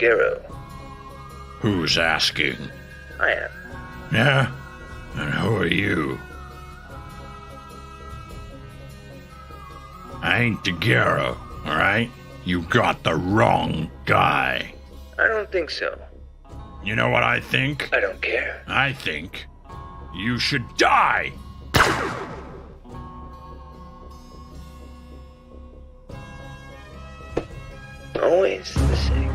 Daguerreo. Who's asking? I am. Yeah? And who are you? I ain't Daguerreo, alright? You got the wrong guy. I don't think so. You know what I think? I don't care. I think you should die! Always the same.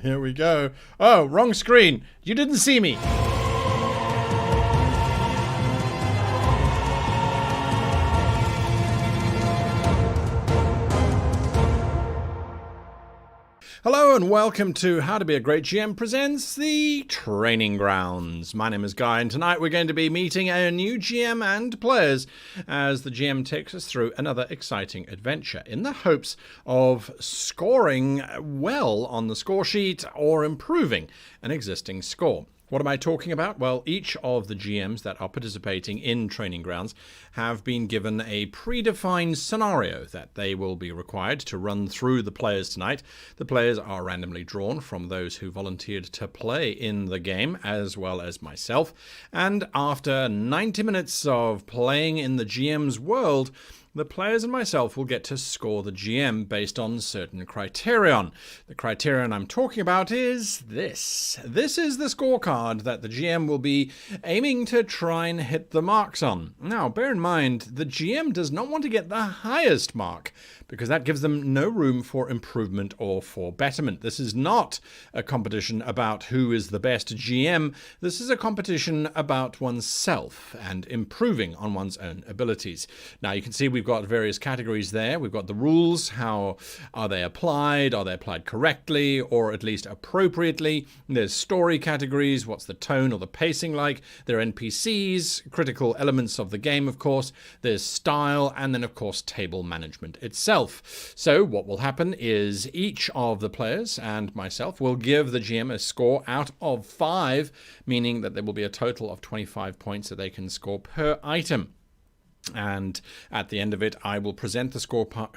Here we go. Oh, wrong screen. You didn't see me. Hello and welcome to How to Be a Great GM presents the Training Grounds. My name is Guy and tonight we're going to be meeting a new GM and players as the GM takes us through another exciting adventure in the hopes of scoring well on the score sheet or improving an existing score. What am I talking about? Well, each of the GMs that are participating in Training Grounds have been given a predefined scenario that they will be required to run through the players tonight. The players are randomly drawn from those who volunteered to play in the game, as well as myself. And after 90 minutes of playing in the GM's world, the players and myself will get to score the GM based on certain criterion. The criterion I'm talking about is this. This is the scorecard that the GM will be aiming to try and hit the marks on. Now, bear in mind, the GM does not want to get the highest mark because that gives them no room for improvement or for betterment. This is not a competition about who is the best GM. This is a competition about oneself and improving on one's own abilities. Now, you can see we've got various categories there. We've got the rules. How are they applied? Are they applied correctly or at least appropriately? There's story categories. What's the tone or the pacing like? There are NPCs, critical elements of the game, of course. There's style, and then, of course, table management itself. So what will happen is each of the players and myself will give the GM a score out of 5, meaning that there will be a total of 25 points that they can score per item. And at the end of it, I will present the scorecard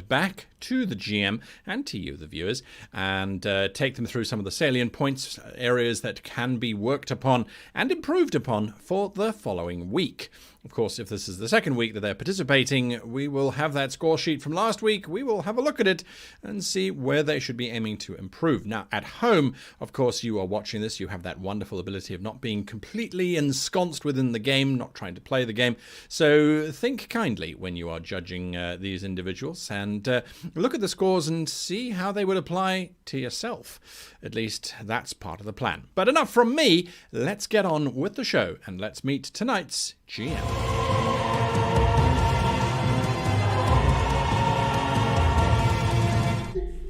back to the GM and to you, the viewers, and take them through some of the salient points, areas that can be worked upon and improved upon for the following week. Of course, if this is the second week that they're participating, we will have that score sheet from last week. We will have a look at it and see where they should be aiming to improve. Now, at home, of course, you are watching this. You have that wonderful ability of not being completely ensconced within the game, not trying to play the game. So think kindly when you are judging these individuals and look at the scores and see how they would apply to yourself. At least that's part of the plan. But enough from me. Let's get on with the show and let's meet tonight's GM.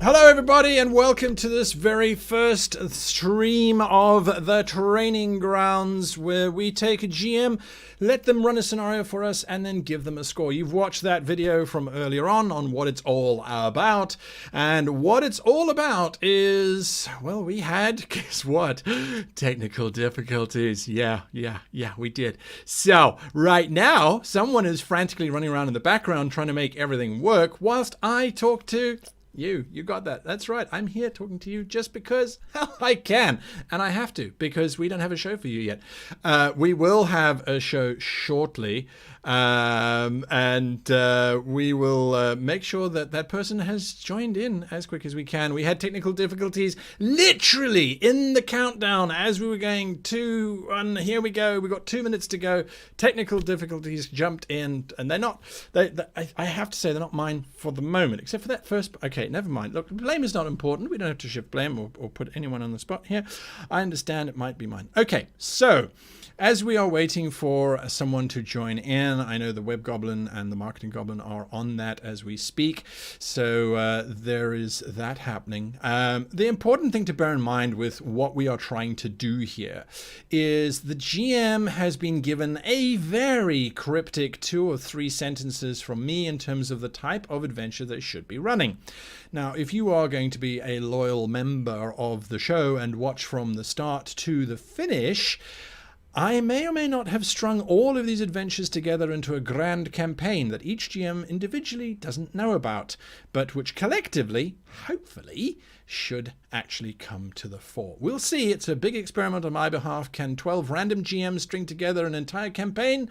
Hello everybody and welcome to this very first stream of the Training Grounds, where we take a GM, let them run a scenario for us and then give them a score. You've watched that video from earlier on what it's all about, and what it's all about is, well, we had, guess what, technical difficulties. Yeah, we did. So right now someone is frantically running around in the background trying to make everything work whilst I talk to you got that. That's right. I'm here talking to you just because, hell, I can. And I have to, because we don't have a show for you yet. We will have a show shortly. And we will make sure that that person has joined in as quick as we can. We had technical difficulties literally in the countdown as we were going 2, 1, here we go. We've got 2 minutes to go. Technical difficulties jumped in, and they're not, I have to say, they're not mine for the moment, except for that first. Okay, never mind. Look, blame is not important. We don't have to shift blame or put anyone on the spot here. I understand it might be mine. Okay, so as we are waiting for someone to join in, I know the Web Goblin and the Marketing Goblin are on that as we speak. So there is that happening. The important thing to bear in mind with what we are trying to do here is the GM has been given a very cryptic 2 or 3 sentences from me in terms of the type of adventure they should be running. Now, if you are going to be a loyal member of the show and watch from the start to the finish, I may or may not have strung all of these adventures together into a grand campaign that each GM individually doesn't know about, but which collectively, hopefully, should actually come to the fore. We'll see. It's a big experiment on my behalf. Can 12 random GMs string together an entire campaign?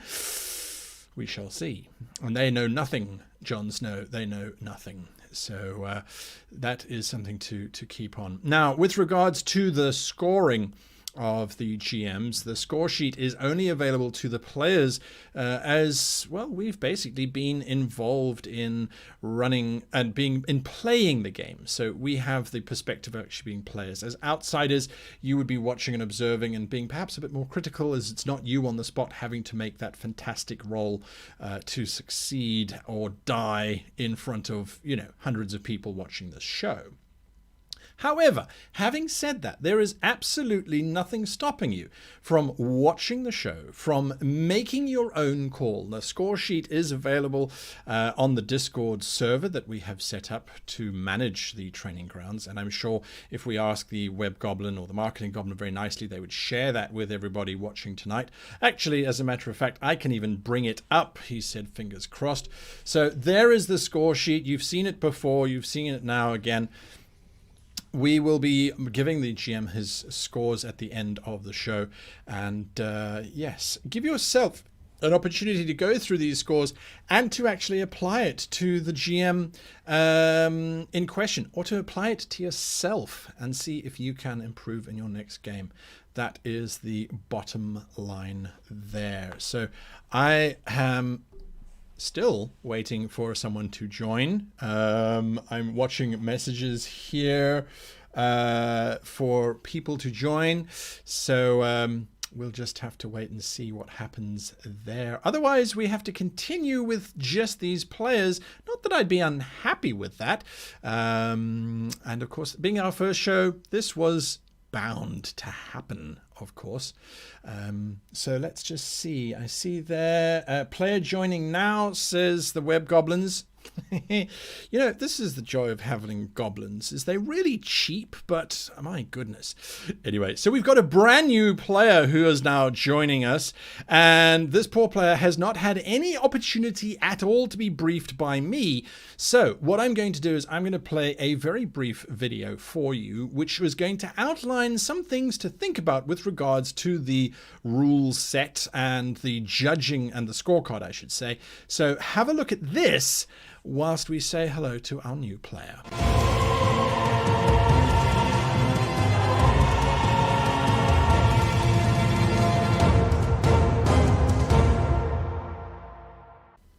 We shall see. And they know nothing, Jon Snow. They know nothing. So that is something to keep on. Now, with regards to the scoring, of the GMs. The score sheet is only available to the players as well. We've basically been involved in running and playing the game. So we have the perspective of actually being players. As outsiders, you would be watching and observing and being perhaps a bit more critical, as it's not you on the spot having to make that fantastic roll to succeed or die in front of, hundreds of people watching this show. However, having said that, there is absolutely nothing stopping you from watching the show, from making your own call. The score sheet is available on the Discord server that we have set up to manage the training grounds. And I'm sure if we ask the Web Goblin or the Marketing Goblin very nicely, they would share that with everybody watching tonight. Actually, as a matter of fact, I can even bring it up, he said, fingers crossed. So there is the score sheet. You've seen it before. You've seen it now again. We will be giving the GM his scores at the end of the show. And yes, give yourself an opportunity to go through these scores and to actually apply it to the GM in question, or to apply it to yourself and see if you can improve in your next game. That is the bottom line there. So I am still waiting for someone to join. I'm watching messages here for people to join. So we'll just have to wait and see what happens there. Otherwise, we have to continue with just these players. Not that I'd be unhappy with that. And of course, being our first show, this was bound to happen, of course. So let's just see. I see there player joining now, says the Web Goblins. This is the joy of having goblins, is they're really cheap, but my goodness. Anyway, so we've got a brand new player who is now joining us, and this poor player has not had any opportunity at all to be briefed by me. So what I'm going to do is I'm going to play a very brief video for you, which was going to outline some things to think about with regards to the rule set and the judging and the scorecard, I should say. So have a look at this whilst we say hello to our new player.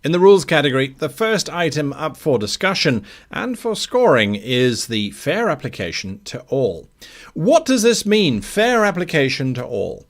In the rules category, the first item up for discussion and for scoring is the fair application to all. What does this mean, fair application to all?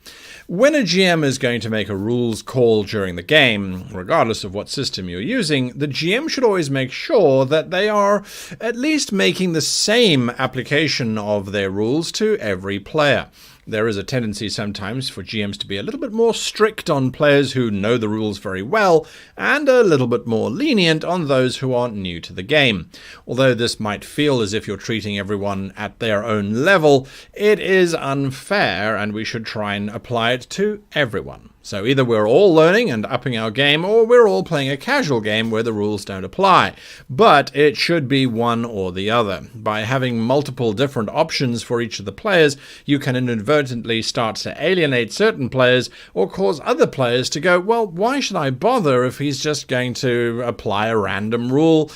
When a GM is going to make a rules call during the game, regardless of what system you're using, the GM should always make sure that they are at least making the same application of their rules to every player. There is a tendency sometimes for GMs to be a little bit more strict on players who know the rules very well, and a little bit more lenient on those who are new to the game. Although this might feel as if you're treating everyone at their own level, it is unfair, and we should try and apply it to everyone. So either we're all learning and upping our game, or we're all playing a casual game where the rules don't apply. But it should be one or the other. By having multiple different options for each of the players, you can inadvertently start to alienate certain players or cause other players to go, well, why should I bother if he's just going to apply a random rule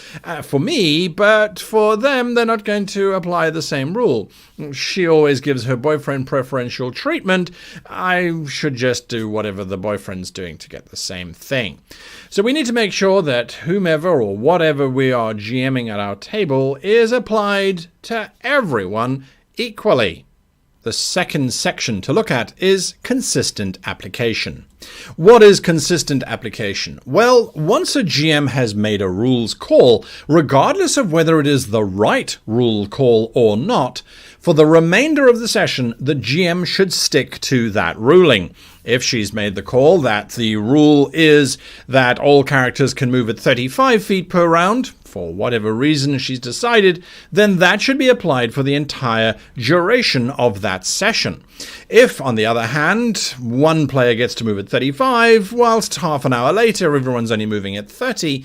for me, but for them they're not going to apply the same rule. She always gives her boyfriend preferential treatment. I should just do whatever the boyfriend's doing to get the same thing. So we need to make sure that whomever or whatever we are GMing at our table is applied to everyone equally. The second section to look at is consistent application. What is consistent application? Well, once a GM has made a rules call, regardless of whether it is the right rule call or not, for the remainder of the session, the GM should stick to that ruling. If she's made the call that the rule is that all characters can move at 35 feet per round, for whatever reason she's decided, then that should be applied for the entire duration of that session. If, on the other hand, one player gets to move at 35, whilst half an hour later everyone's only moving at 30,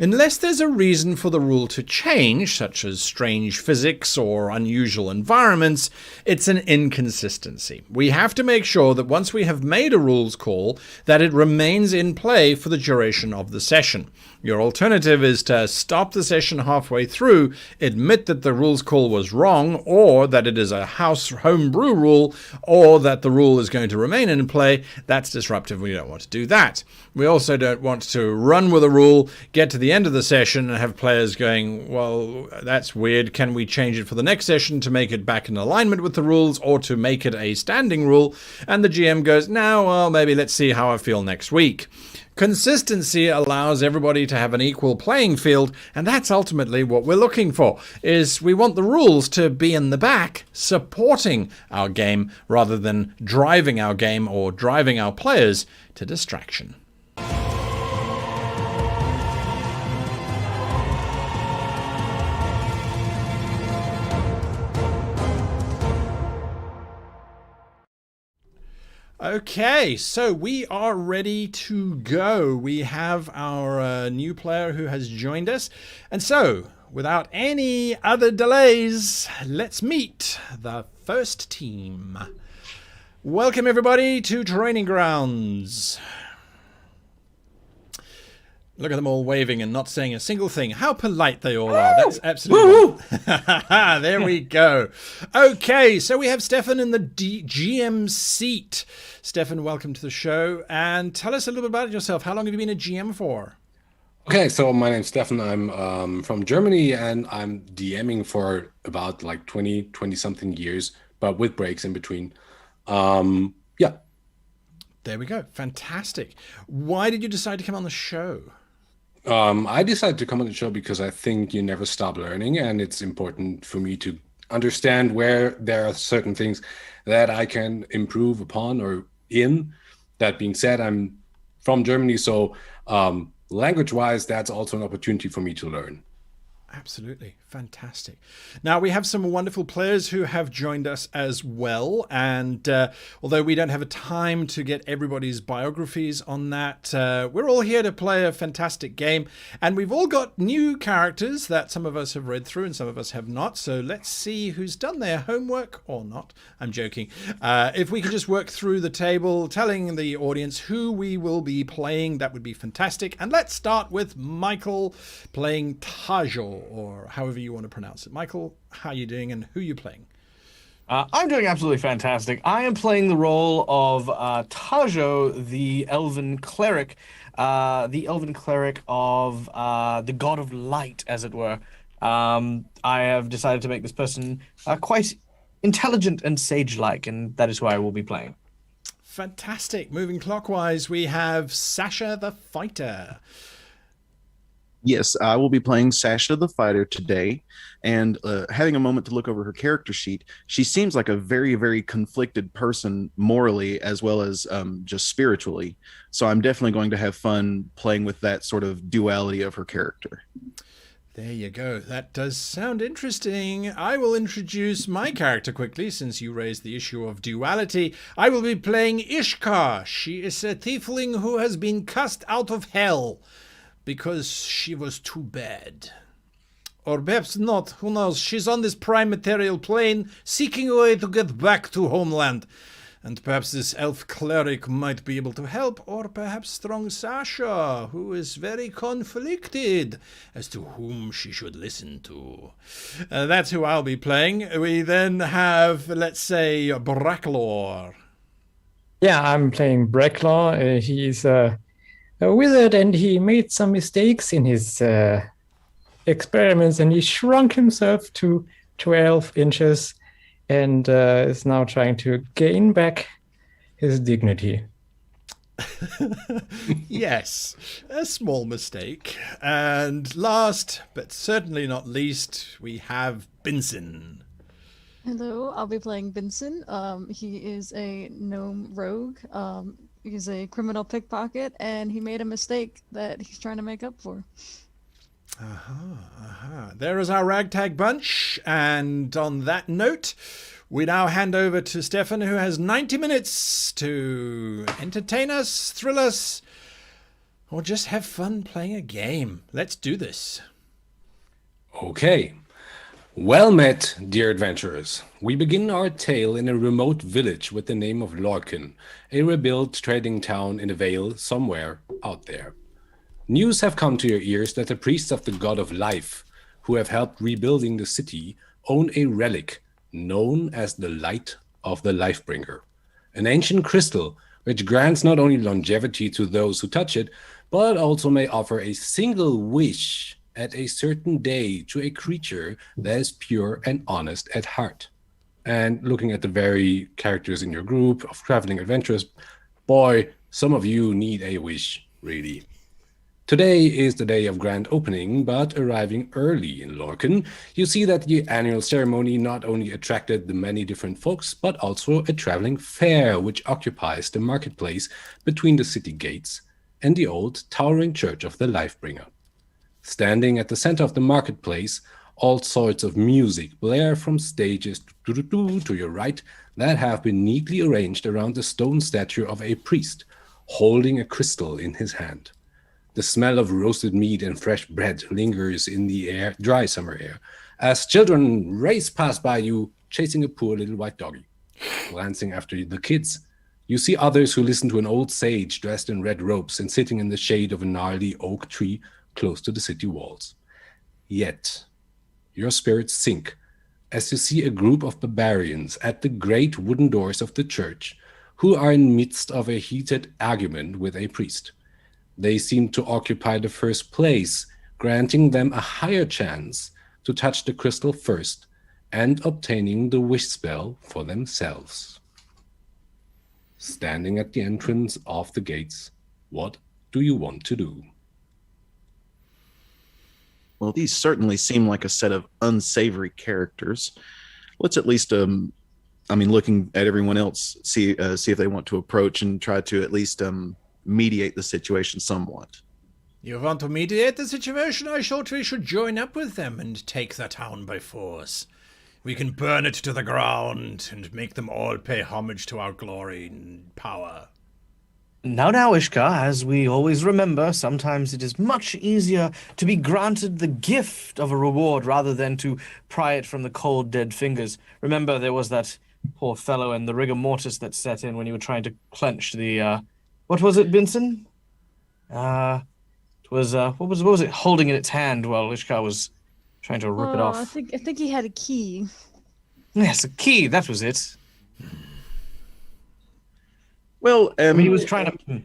Unless there's a reason for the rule to change, such as strange physics or unusual environments, it's an inconsistency. We have to make sure that once we have made a rules call, that it remains in play for the duration of the session. Your alternative is to stop the session halfway through, admit that the rules call was wrong, or that it is a homebrew rule, or that the rule is going to remain in play. That's disruptive. We don't want to do that. We also don't want to run with a rule, get to the end of the session and have players going, well, that's weird. Can we change it for the next session to make it back in alignment with the rules or to make it a standing rule? And the GM goes, no, well, maybe let's see how I feel next week. Consistency allows everybody to have an equal playing field, and that's ultimately what we're looking for, is we want the rules to be in the back supporting our game rather than driving our game or driving our players to distraction. Okay, so we are ready to go. We have our new player who has joined us. And so, without any other delays, let's meet the first team. Welcome, everybody, to Training Grounds. Look at them all waving and not saying a single thing. How polite they all are. That's absolutely... There we go. Okay, so we have Stefan in the GM seat. Stefan, welcome to the show. And tell us a little bit about yourself. How long have you been a GM for? Okay, so my name's Stefan. I'm from Germany, and I'm DMing for about like 20-something years, but with breaks in between. Yeah. There we go. Fantastic. Why did you decide to come on the show? I decided to come on the show because I think you never stop learning, and it's important for me to understand where there are certain things that I can improve upon or in. That being said, I'm from Germany, so language-wise, that's also an opportunity for me to learn. Absolutely. Fantastic. Now, we have some wonderful players who have joined us as well. And although we don't have a time to get everybody's biographies on that, we're all here to play a fantastic game. And we've all got new characters that some of us have read through and some of us have not. So let's see who's done their homework or not. I'm joking. If we could just work through the table, telling the audience who we will be playing, that would be fantastic. And let's start with Michael playing Tajo, or however you want to pronounce it. Michael, how are you doing and who are you playing? I'm doing absolutely fantastic. I am playing the role of Tajo, the elven cleric of the god of light, as it were. I have decided to make this person quite intelligent and sage-like, and that is who I will be playing. Fantastic. Moving clockwise, we have Sasha the Fighter. Yes, I will be playing Sasha the Fighter today, and having a moment to look over her character sheet, she seems like a very, very conflicted person morally as well as just spiritually. So I'm definitely going to have fun playing with that sort of duality of her character. There you go. That does sound interesting. I will introduce my character quickly since you raised the issue of duality. I will be playing Ishka. She is a tiefling who has been cast out of hell because she was too bad. Or perhaps not, who knows? She's on this prime material plane, seeking a way to get back to homeland. And perhaps this elf cleric might be able to help, or perhaps strong Sasha, who is very conflicted as to whom she should listen to. That's who I'll be playing. We then have, let's say, Bracklor. Yeah, I'm playing Bracklor. He's a wizard, and he made some mistakes in his experiments, and he shrunk himself to 12 inches and is now trying to gain back his dignity. Yes, a small mistake. And last, but certainly not least, we have Benson. Hello, I'll be playing Benson. He is a gnome rogue. He's a criminal pickpocket, and he made a mistake that he's trying to make up for. There is our ragtag bunch. And on that note, we now hand over to Stefan, who has 90 minutes to entertain us, thrill us, Or just have fun playing a game. Let's do this. Okay. Well met, dear adventurers. We begin our tale in a remote village with the name of Lorcan, a rebuilt trading town in a vale somewhere out there. News have come to your ears that the priests of the god of life, who have helped rebuilding the city, own a relic known as the Light of the Lifebringer, an ancient crystal which grants not only longevity to those who touch it, but also may offer a single wish at a certain day to a creature that is pure and honest at heart. And looking at the very characters in your group of traveling adventurers, boy, some of you need a wish, really. Today is the day of grand opening, but arriving early in Lorcan, you see that the annual ceremony not only attracted the many different folks, but also a traveling fair which occupies the marketplace between the city gates and the old towering church of the Lifebringer. Standing at the center of the marketplace, all sorts of music blare from stages to your right that have been neatly arranged around the stone statue of a priest, holding a crystal in his hand. The smell of roasted meat and fresh bread lingers in the air, dry summer air, as children race past by you, chasing a poor little white doggy. Glancing after the kids, you see others who listen to an old sage dressed in red robes and sitting in the shade of a gnarly oak tree close to the city walls. Yet, your spirits sink as you see a group of barbarians at the great wooden doors of the church who are in midst of a heated argument with a priest. They seem to occupy the first place, granting them a higher chance to touch the crystal first and obtaining the wish spell for themselves. Standing at the entrance of the gates, what do you want to do? Well, these certainly seem like a set of unsavory characters. Let's at least, looking at everyone else, see if they want to approach and try to at least mediate the situation somewhat. You want to mediate the situation? I thought we should join up with them and take the town by force. We can burn it to the ground and make them all pay homage to our glory and power. Now, Ishka, as we always remember, sometimes it is much easier to be granted the gift of a reward rather than to pry it from the cold, dead fingers. Remember, there was that poor fellow and the rigor mortis that set in when you were trying to clench the, what was it, Benson? It was, what was it holding in its hand while Ishka was trying to rip it off? I think he had a key. Yes, a key, that was it. Well, I mean, he was trying to...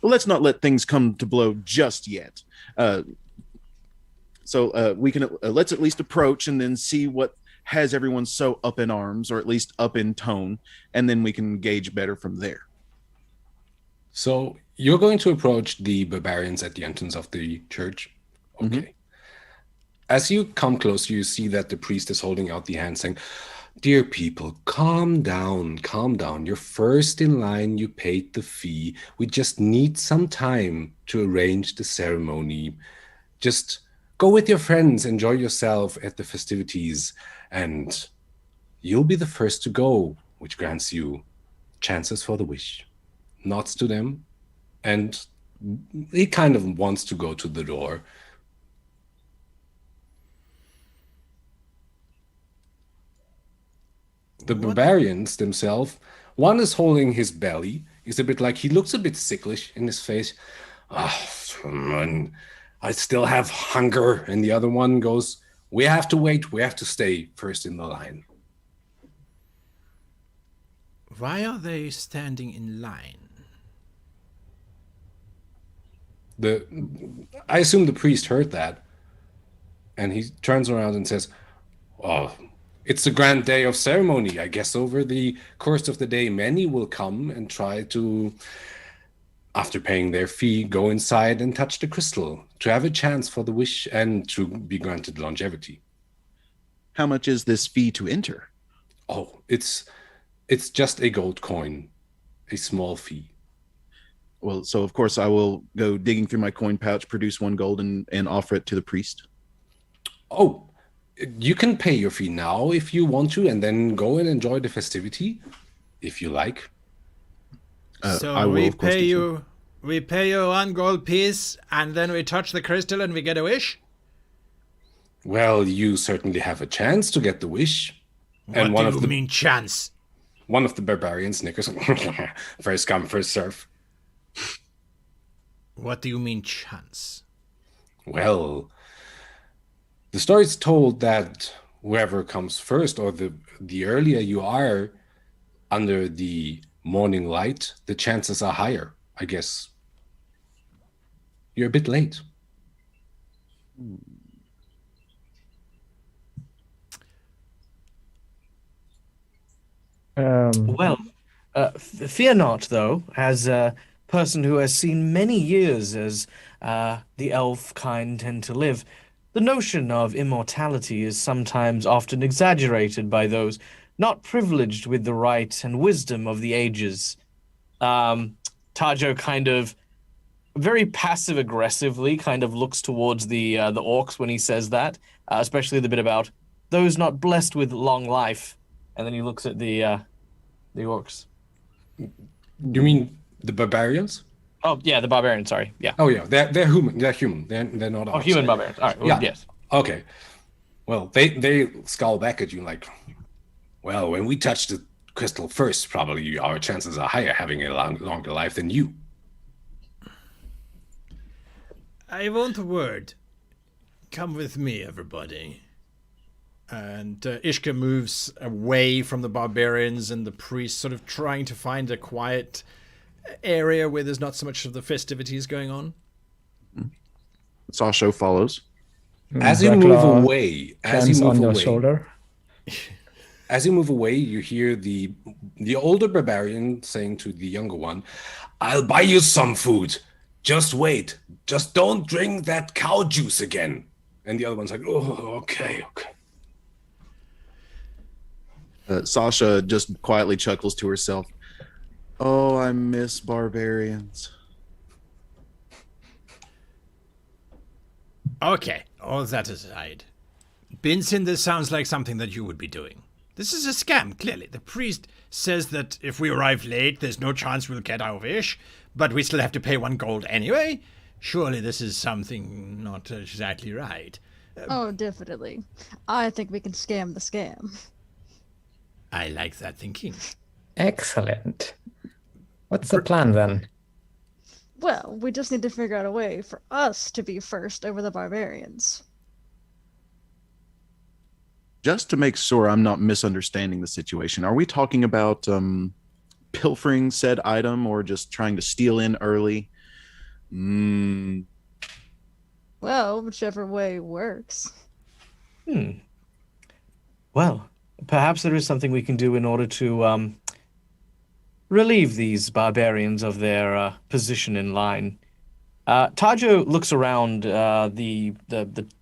Well, let's not let things come to blow just yet. So we can let's at least approach and then see what has everyone so up in arms, or at least up in tone, and then we can gauge better from there. So you're going to approach the barbarians at the entrance of the church. Okay. Mm-hmm. As you come closer, you see that the priest is holding out the hand saying, "Dear people, calm down, calm down. You're first in line, you paid the fee. We just need some time to arrange the ceremony. Just go with your friends, enjoy yourself at the festivities, and you'll be the first to go, which grants you chances for the wish." Nods to them, and he kind of wants to go to the door. The barbarians themselves, one is holding his belly. He's a bit like, he looks a bit sicklish in his face. I still have hunger. And the other one goes, we have to wait. We have to stay first in the line. Why are they standing in line? I assume the priest heard that. And he turns around and says, "Oh, it's the grand day of ceremony. I guess over the course of the day, many will come and try to, after paying their fee, go inside and touch the crystal to have a chance for the wish and to be granted longevity." How much is this fee to enter? Oh, it's just a gold coin, a small fee. Well, so of course I will go digging through my coin pouch, produce 1 gold, and offer it to the priest. Oh, you can pay your fee now if you want to, and then go and enjoy the festivity, if you like. So we pay you We pay you 1 gold piece, and then we touch the crystal and we get a wish? Well, you certainly have a chance to get the wish. What do you mean chance? One of the barbarians snickers. First come, first serve. What do you mean chance? Well, the story's told that whoever comes first, or the earlier you are under the morning light, the chances are higher, I guess. You're a bit late. Well, fear not, though, as a person who has seen many years as the elf kind tend to live. The notion of immortality is sometimes often exaggerated by those not privileged with the right and wisdom of the ages. Tajo kind of very passive-aggressively kind of looks towards the orcs when he says that, especially the bit about those not blessed with long life. And then he looks at the orcs. You mean the barbarians? Oh yeah, the barbarians. Sorry, yeah. Oh yeah, they're human. They're human. They're not. Oh, human barbarians. All right. Well, Yeah. Yes. Okay. Well, they scowl back at you like, well, when we touch the crystal first, probably our chances are higher having a longer life than you. I want a word. Come with me, everybody. And Ishka moves away from the barbarians and the priests, sort of trying to find a quiet area where there's not so much of the festivities going on. Sasho follows. As you move away, shoulder. As you move away, you hear the older barbarian saying to the younger one, "I'll buy you some food. Just wait. Just don't drink that cow juice again." And the other one's like, "Oh, okay." Sasha just quietly chuckles to herself. Oh, I miss barbarians. Okay, all that aside. Binson, this sounds like something that you would be doing. This is a scam, clearly. The priest says that if we arrive late, there's no chance we'll get our wish, but we still have to pay 1 gold anyway? Surely this is something not exactly right. Oh, definitely. I think we can scam the scam. I like that thinking. Excellent. What's the plan then? Well, we just need to figure out a way for us to be first over the barbarians. Just to make sure I'm not misunderstanding the situation, are we talking about pilfering said item or just trying to steal in early? Well, whichever way works. Well, perhaps there is something we can do in order to relieve these barbarians of their position in line. Tajo looks around the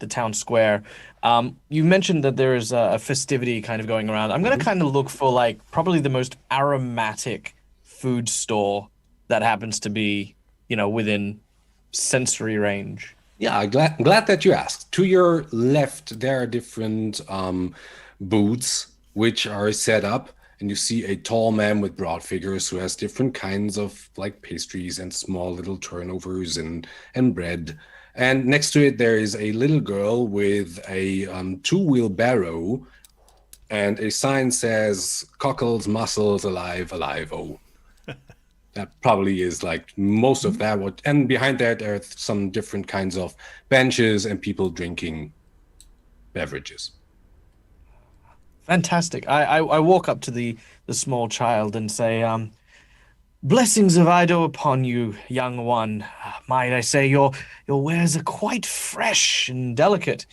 town square. You mentioned that there is a festivity kind of going around. I'm going to kind of look for like probably the most aromatic food store that happens to be, within sensory range. Yeah, I'm glad that you asked. To your left, there are different booths which are set up, and you see a tall man with broad figures who has different kinds of like pastries and small little turnovers and bread. And next to it, there is a little girl with a 2-wheelbarrow, and a sign says "Cockles, mussels, alive, alive, oh." That probably is like most of that. And behind that, there are some different kinds of benches and people drinking beverages. Fantastic. I walk up to the small child and say, blessings of Ido upon you, young one. Might I say your wares are quite fresh and delicate.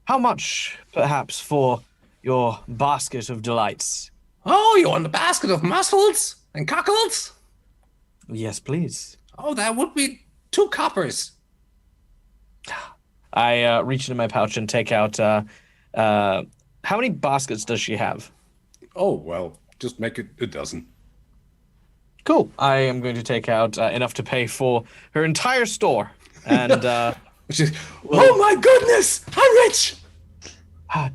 How much, perhaps, for your basket of delights? Oh, you want a basket of mussels and cockles? Yes, please. Oh, that would be 2 coppers. I reach into my pouch and take out, how many baskets does she have? Oh, well, just make it a dozen. Cool. I am going to take out enough to pay for her entire store. And, oh my goodness, I'm rich!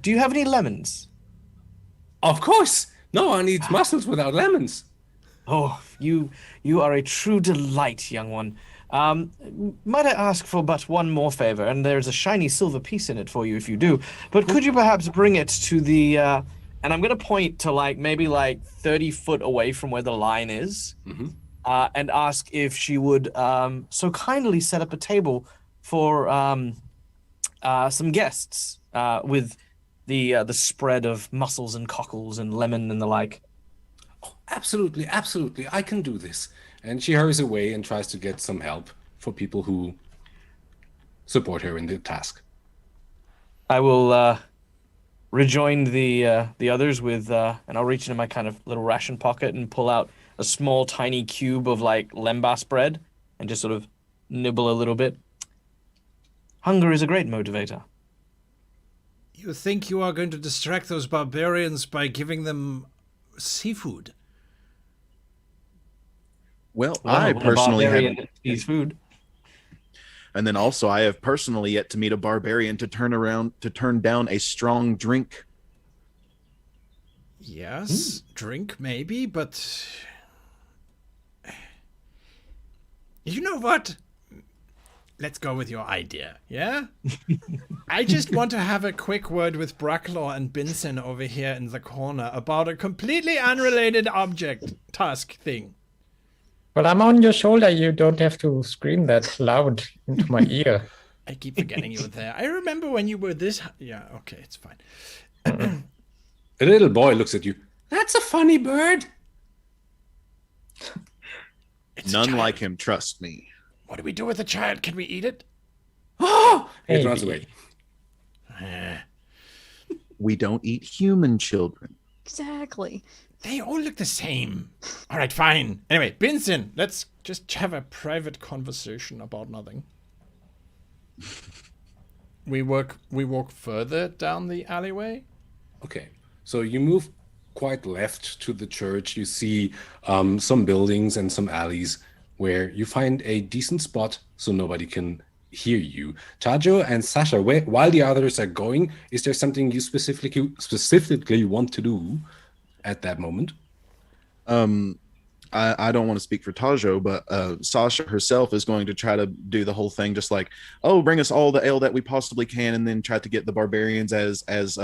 Do you have any lemons? Of course. No one eats mussels without lemons. Oh, you are a true delight, young one. Might I ask for but one more favor? And there's a shiny silver piece in it for you if you do. But could you perhaps bring it to the, and I'm going to point to maybe 30 foot away from where the line is, and ask if she would so kindly set up a table for some guests with the spread of mussels and cockles and lemon and the like. Absolutely, absolutely. I can do this. And she hurries away and tries to get some help for people who support her in the task. I will rejoin the others with, and I'll reach into my kind of little ration pocket and pull out a small, tiny cube of lembas bread and just sort of nibble a little bit. Hunger is a great motivator. You think you are going to distract those barbarians by giving them seafood? Well, I personally have eats food. And then also I have personally yet to meet a barbarian to turn down a strong drink. Yes, drink maybe, but you know what? Let's go with your idea, yeah? I just want to have a quick word with Bracklaw and Binson over here in the corner about a completely unrelated object task thing. Well, I'm on your shoulder. You don't have to scream that loud into my ear. I keep forgetting you were there. I remember when you were this... Yeah, okay, it's fine. A little boy looks at you. That's a funny bird. None like him, trust me. What do we do with the child? Can we eat it? Oh! It runs away. We don't eat human children. Exactly. They all look the same. All right, fine. Anyway, Binson, let's just have a private conversation about nothing. We walk further down the alleyway. Okay, so you move quite left to the church. You see some buildings and some alleys where you find a decent spot so nobody can hear you. Tajo and Sasha, while the others are going, is there something you specifically want to do at that moment? I don't want to speak for Tajo, but Sasha herself is going to try to do the whole thing, just like, oh, bring us all the ale that we possibly can, and then try to get the barbarians as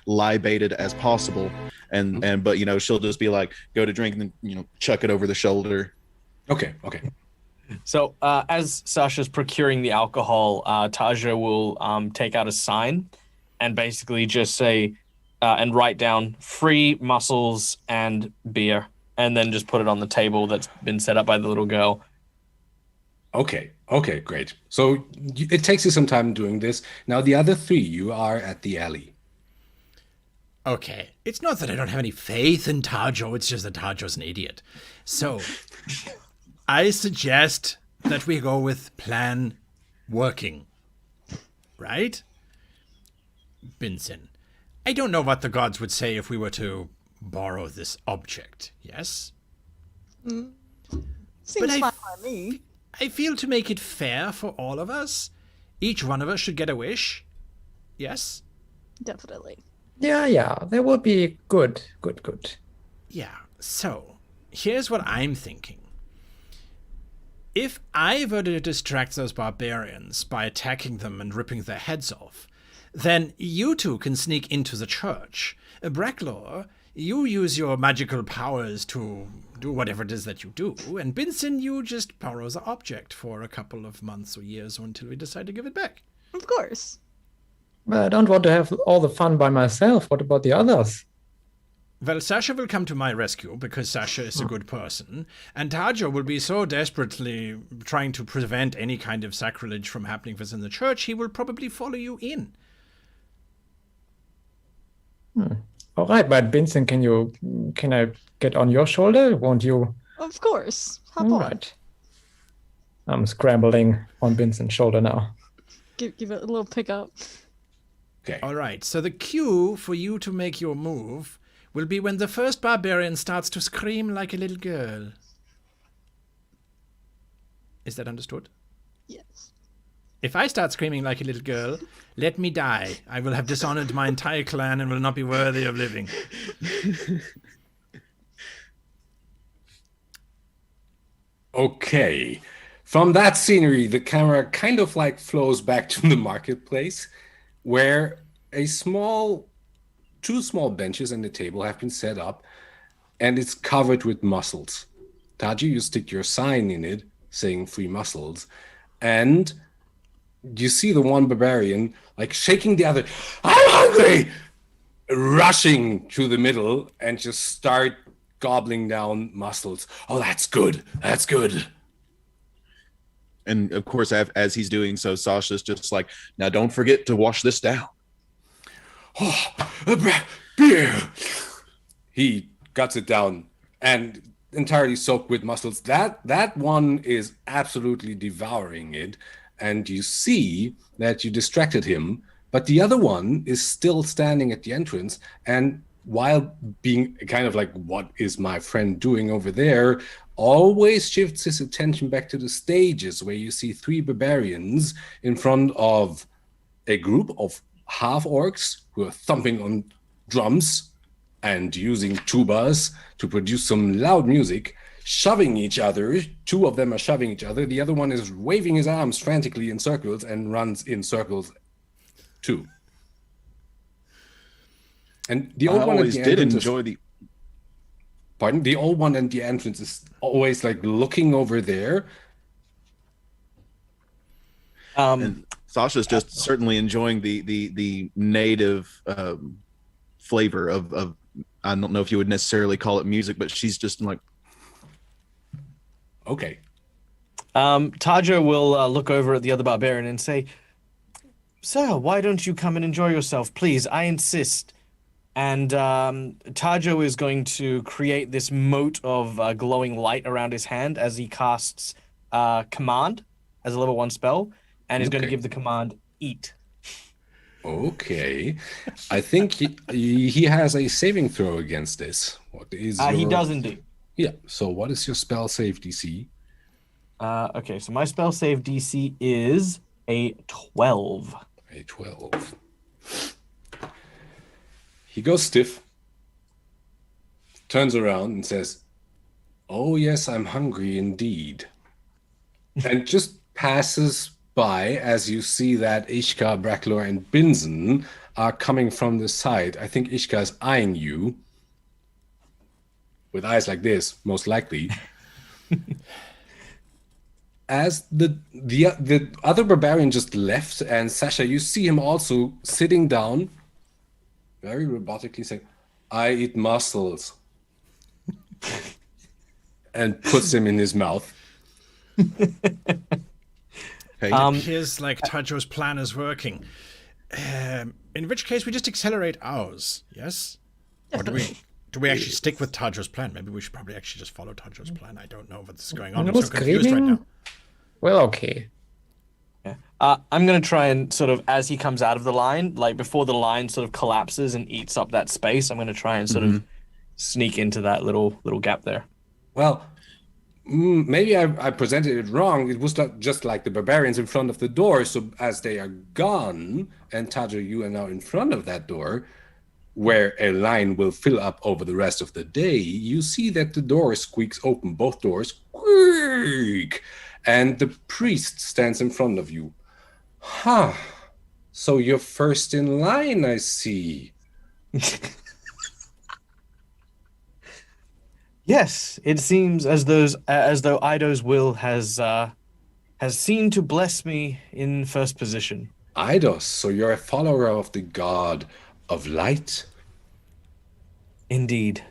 libated as possible. And but she'll just be like, go to drink, and then chuck it over the shoulder. Okay. So as Sasha's procuring the alcohol, Taja will take out a sign and basically just say and write down free mussels and beer, and then just put it on the table that's been set up by the little girl. Okay, great. So it takes you some time doing this. Now the other three, you are at the alley. Okay, it's not that I don't have any faith in Tajo, it's just that Tajo's an idiot. So, I suggest that we go with plan working. Right? Binson, I don't know what the gods would say if we were to borrow this object, yes? Seems fine by me. I feel to make it fair for all of us, each one of us should get a wish. Yes? Definitely. Yeah, that would be good. Yeah, so here's what I'm thinking. If I were to distract those barbarians by attacking them and ripping their heads off, then you two can sneak into the church. Bracklaw, you use your magical powers to do whatever it is that you do, and Binson, you just borrow the object for a couple of months or years until we decide to give it back. Of course. But I don't want to have all the fun by myself. What about the others? Well, Sasha will come to my rescue because Sasha is a good person, and Tajo will be so desperately trying to prevent any kind of sacrilege from happening within the church, he will probably follow you in. All right, but Vincent, can I get on your shoulder? Won't you? Of course. Hop All on. right. I'm scrambling on Vincent's shoulder now. Give it a little pickup. Okay. All right, so the cue for you to make your move will be when the first barbarian starts to scream like a little girl. Is that understood? Yes. If I start screaming like a little girl, let me die. I will have dishonored my entire clan and will not be worthy of living. Okay. From that scenery, the camera kind of like flows back to the marketplace, where two small benches and a table have been set up, and it's covered with mussels. Taji, you stick your sign in it saying free mussels, and you see the one barbarian like shaking the other, I'm hungry, rushing to the middle and just start gobbling down mussels. Oh, that's good. That's good. And of course, as he's doing so, Sasha's just like, now don't forget to wash this down. Oh, beer. He guts it down and entirely soaked with mussels. That one is absolutely devouring it. And you see that you distracted him, but the other one is still standing at the entrance. And while being kind of like, what is my friend doing over there, always shifts his attention back to the stages where you see 3 barbarians in front of a group of half-orcs who are thumping on drums and using tubas to produce some loud music, shoving each other. 2 of them are shoving each other. The other one is waving his arms frantically in circles and runs in circles too. And the old one always did enjoy the... Pardon? The old one at the entrance is always like looking over there. And Sasha's just certainly enjoying the native flavor of I don't know if you would necessarily call it music, but she's just like, okay. Tajo will look over at the other barbarian and say, "Sir, why don't you come and enjoy yourself, please? I insist." And Tajo is going to create this mote of glowing light around his hand as he casts Command as a level 1 spell, and is going to give the command Eat. Okay. I think he has a saving throw against this. What is He does indeed. Yeah. So what is your spell save DC? Okay, so my spell save DC is a 12. A 12. He goes stiff, turns around and says, "Oh yes, I'm hungry indeed." And just passes by as you see that Ishka, Bracklor, and Binzen are coming from the side. I think Ishka is eyeing you with eyes like this, most likely. As the other barbarian just left, and Sasha, you see him also sitting down, very robotically saying, "I eat mussels," and puts them in his mouth. hey, Here's like Tajo's plan is working. In which case we just accelerate ours, yes? Or do we actually stick with Tajo's plan? Maybe we should probably actually just follow Tajo's plan. I don't know what's going on. I'm No so confused right now. Well, okay. I'm going to try and sort of, as he comes out of the line, like before the line sort of collapses and eats up that space, I'm going to try and sort of sneak into that little gap there. Well, maybe I presented it wrong. It was not just like the barbarians in front of the door. So as they are gone, and Tajo, you are now in front of that door, where a line will fill up over the rest of the day, you see that the door squeaks open. Both doors squeak. And the priest stands in front of you. Huh. So you're first in line, I see. Yes, it seems as though Ido's will has seen to bless me in first position. Eidos, so you're a follower of the god of light? Indeed.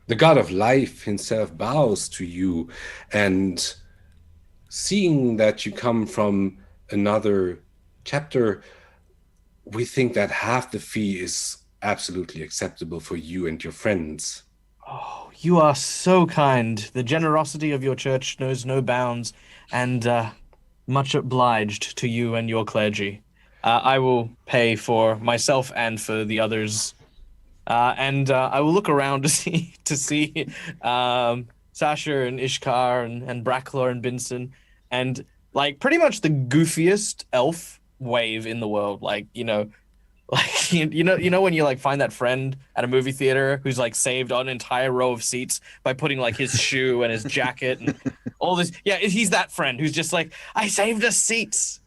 The god of life himself bows to you, and seeing that you come from another chapter, we think that half the fee is absolutely acceptable for you and your friends. Oh, you are so kind. The generosity of your church knows no bounds, and much obliged to you and your clergy. I will pay for myself and for the others, and I will look around to see Sasha and Ishkar and Bracklor and Binson, and like pretty much the goofiest elf wave in the world. Like, you know, Like you know when you like find that friend at a movie theater who's like saved an entire row of seats by putting like his shoe and his jacket and all this. Yeah, he's that friend who's just like, I saved us seats.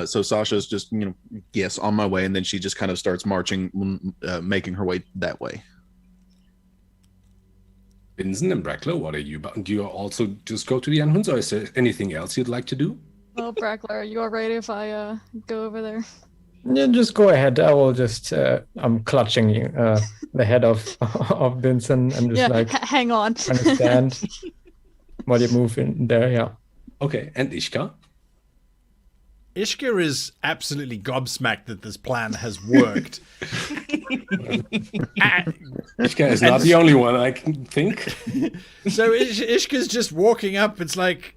So Sasha's just, yes, on my way, and then she just kind of starts marching, making her way that way. Vincent and Brackler, what are you about? Do you also just go to the entrance, or is there anything else you'd like to do? Well, Brackler, are you alright if I go over there? Yeah, just go ahead. I will just. I'm clutching the head of Vincent and just hang on. Understand while you move in there. Yeah. Okay, and Ishka? Ishka is absolutely gobsmacked that this plan has worked. Ishka is not the only one I can think. So Ishka's just walking up. It's like,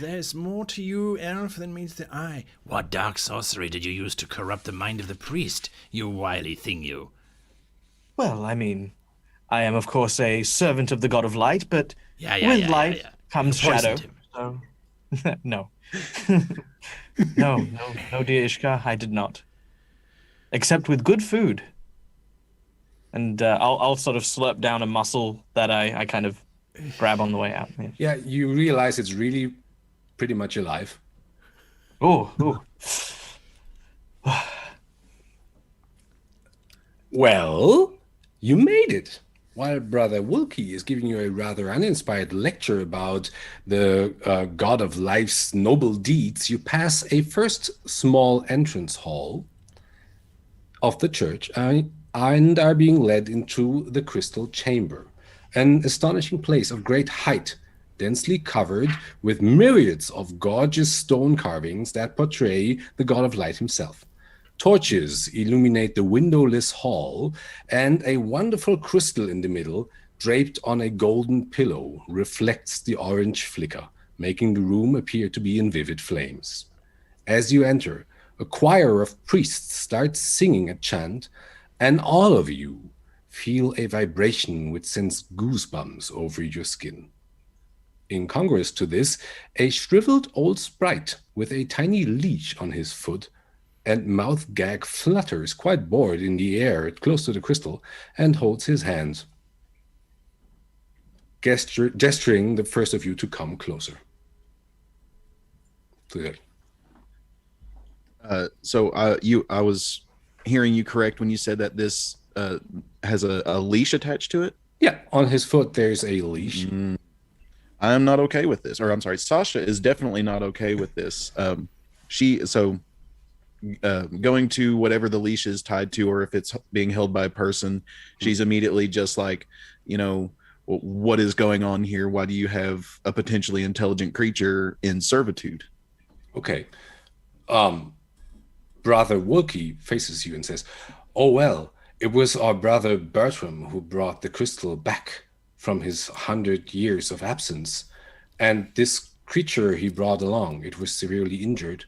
there's more to you, elf, than meets the eye. What dark sorcery did you use to corrupt the mind of the priest, you wily thing, you? Well, I mean, I am of course a servant of the god of light, but with light comes shadow. So, no. no, dear Ishka, I did not. Except with good food. And I'll sort of slurp down a mussel that I kind of grab on the way out. Yeah, you realize it's really pretty much alive. Oh. Well, you made it. While Brother Wilkie is giving you a rather uninspired lecture about the god of life's noble deeds, you pass a first small entrance hall of the church and are being led into the crystal chamber, an astonishing place of great height, densely covered with myriads of gorgeous stone carvings that portray the god of light himself. Torches illuminate the windowless hall, and a wonderful crystal in the middle, draped on a golden pillow, reflects the orange flicker, making the room appear to be in vivid flames. As you enter, a choir of priests starts singing a chant, and all of you feel a vibration which sends goosebumps over your skin. Incongruous to this, a shriveled old sprite with a tiny leash on his foot and mouth gag flutters, quite bored, in the air close to the crystal, and holds his hand, gesturing the first of you to come closer. I was hearing you correct when you said that this has a leash attached to it? Yeah, on his foot there's a leash. I'm not okay with this. Or I'm sorry, Sasha is definitely not okay with this. Going to whatever the leash is tied to, or if it's being held by a person, she's immediately just like, what is going on here? Why do you have a potentially intelligent creature in servitude? Okay. Brother Wilkie faces you and says, oh, well, it was our brother Bertram who brought the crystal back from his 100 years of absence. And this creature he brought along, it was severely injured.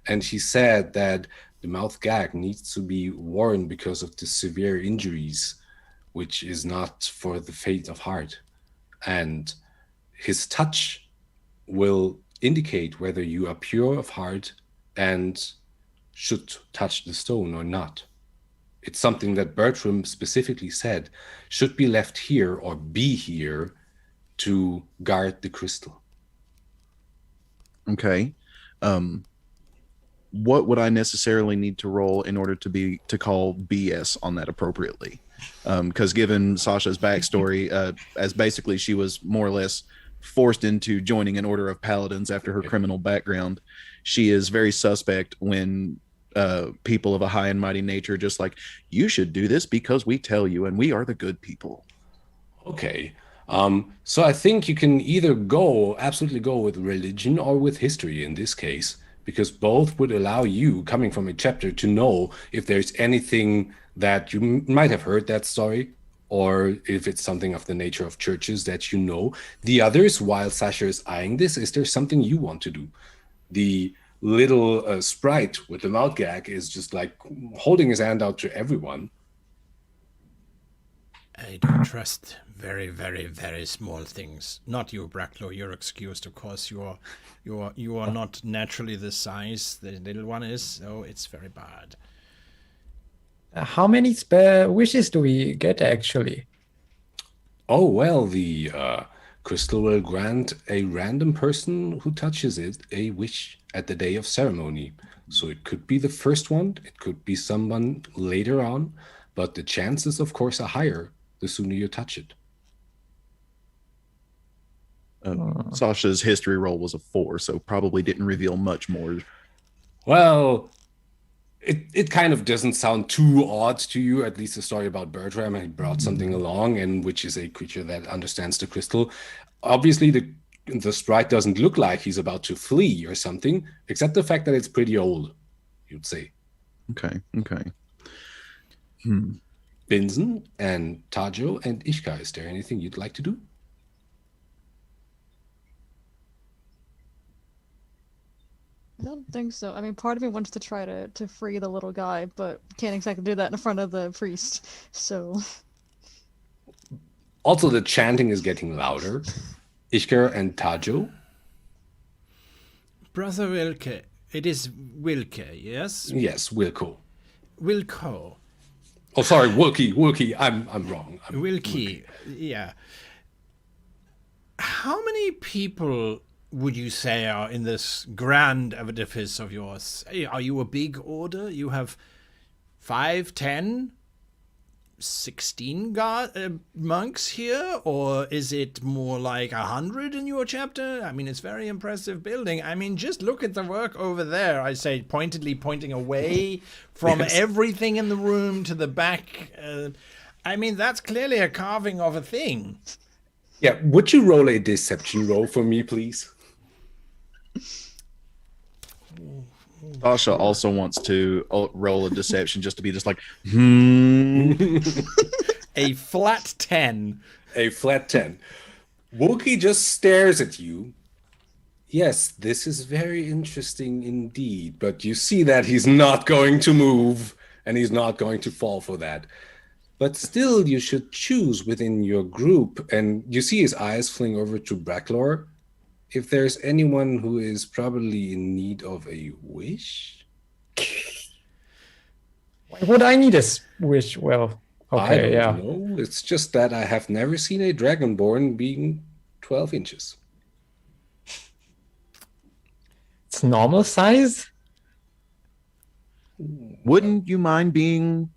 And he said that the mouth gag needs to be worn because of the severe injuries, which is not for the faint of heart. And his touch will indicate whether you are pure of heart and should touch the stone or not. It's something that Bertram specifically said should be left here or be here to guard the crystal. Okay. What would I necessarily need to roll in order to call BS on that appropriately? Because given Sasha's backstory, as basically she was more or less forced into joining an order of paladins after her criminal background, she is very suspect when people of a high and mighty nature just like, you should do this because we tell you and we are the good people. Okay. So I think you can either absolutely go with religion or with history in this case, because both would allow you, coming from a chapter, to know if there's anything that you might have heard that story, or if it's something of the nature of churches that you know. The others, while Sasha is eyeing this, is there something you want to do? The little sprite with the mouth gag is just like holding his hand out to everyone. I don't trust very, very, very small things. Not you, Bracklaw. You're excused, of course. You are not naturally the size the little one is, so it's very bad. How many spare wishes do we get actually? Oh, well, the crystal will grant a random person who touches it a wish at the day of ceremony. So it could be the first one, it could be someone later on, but the chances, of course, are higher the sooner you touch it. Sasha's history roll was a 4, so probably didn't reveal much more. Well, it kind of doesn't sound too odd to you, at least the story about Bertram. He brought something along, and which is a creature that understands the crystal. Obviously, the sprite doesn't look like he's about to flee or something, except the fact that it's pretty old, you'd say. Okay. Binzen and Tajo and Ishka, is there anything you'd like to do? I don't think so. I mean, part of me wants to try to free the little guy, but can't exactly do that in front of the priest. So. Also, the chanting is getting louder. Ishka and Tajo. Brother Wilke. It is Wilke, yes? Yes, Wilco. Wilco. Oh, sorry, Wilkie. I'm wrong. Wilkie, yeah. How many people would you say are in this grand edifice of yours? Are you a big order? You have 5, 10, 16 monks here? Or is it more like 100 in your chapter? I mean, it's very impressive building. I mean, just look at the work over there. I say, pointedly pointing away from everything in the room to the back. I mean, that's clearly a carving of a thing. Yeah, would you roll a deception roll for me, please? Sasha also wants to roll a deception just to be just like, A flat 10. A flat 10. Wookie just stares at you. Yes, this is very interesting indeed, but you see that he's not going to move, and he's not going to fall for that. But still, you should choose within your group, and you see his eyes fling over to Bracklaw. If there's anyone who is probably in need of a wish? Why would I need a wish? Well, okay, I don't know. It's just that I have never seen a dragonborn being 12 inches. It's normal size? wouldn't you mind being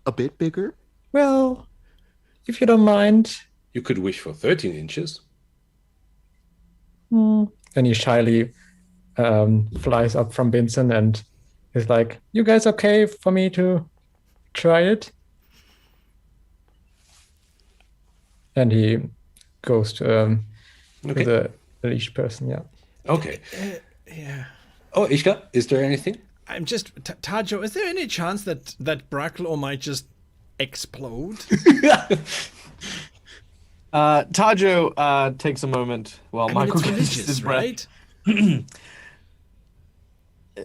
a bit bigger? Well, if you don't mind. You could wish for 13 inches. And he shyly flies up from Vincent and is like, you guys okay for me to try it? And he goes to the leashed person, yeah. Okay. Yeah. Oh, Ishka, is there anything? I'm just... Tajo, is there any chance that Bracklaw might just explode? Tajo takes a moment while Michael gets his breath. Right?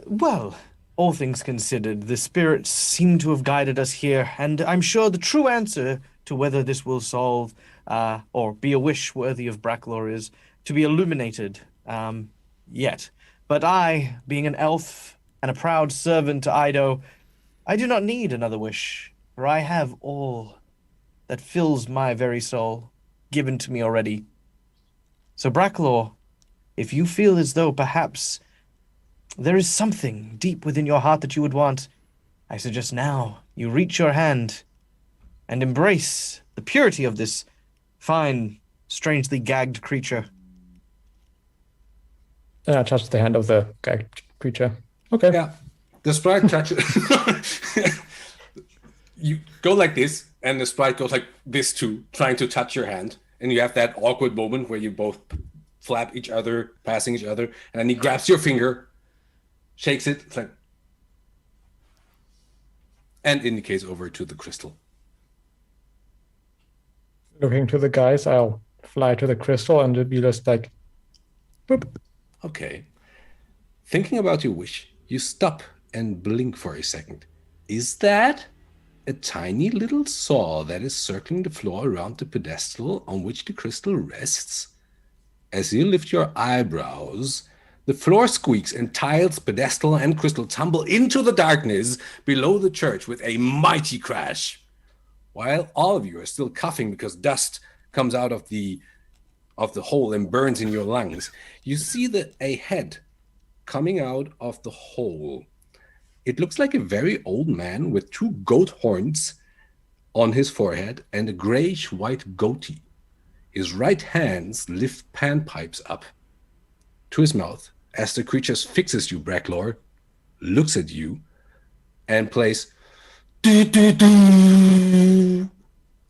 Well, all things considered, the spirits seem to have guided us here, and I'm sure the true answer to whether this will solve or be a wish worthy of Bracklaw is to be illuminated yet. But I, being an elf and a proud servant to Ido, I do not need another wish, for I have all that fills my very soul given to me already. So Bracklaw, if you feel as though perhaps there is something deep within your heart that you would want, I suggest now you reach your hand and embrace the purity of this fine, strangely gagged creature. I touch the hand of the gagged creature. Okay. Yeah. The sprite touches. You go like this, and the sprite goes like this too, trying to touch your hand. And you have that awkward moment where you both flap each other, passing each other, and then he grabs your finger, shakes it, it's like, and indicates over to the crystal. Looking to the guys, I'll fly to the crystal and it'll be just like, boop. Okay. Thinking about your wish, you stop and blink for a second. Is that a tiny little saw that is circling the floor around the pedestal on which the crystal rests. As you lift your eyebrows, the floor squeaks and tiles, pedestal, and crystal tumble into the darkness below the church with a mighty crash. While all of you are still coughing because dust comes out of the hole and burns in your lungs, you see a head coming out of the hole. It looks like a very old man with 2 goat horns on his forehead and a grayish-white goatee. His right hands lift panpipes up to his mouth as the creature fixes you, Bracklor, looks at you, and plays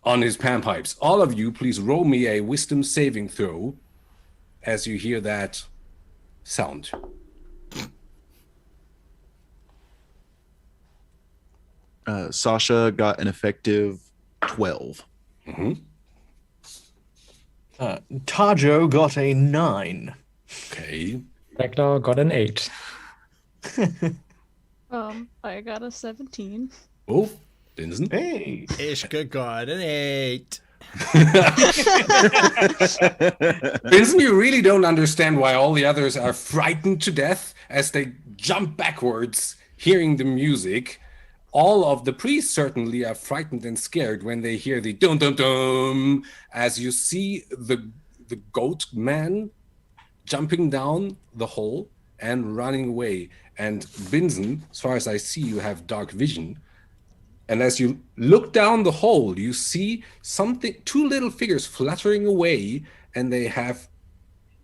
on his panpipes. All of you, please roll me a wisdom saving throw as you hear that sound. Sasha got an effective 12. Tajo got a 9. Okay. Bracklaw got an 8. I got a 17. Oh, Binson. Hey. Ishka got an 8. Binson, you really don't understand why all the others are frightened to death as they jump backwards, hearing the music. All of the priests certainly are frightened and scared when they hear the dum-dum-dum, as you see the goat man jumping down the hole and running away. And Binson, as far as I see, you have dark vision. And as you look down the hole, you see 2 little figures fluttering away, and they have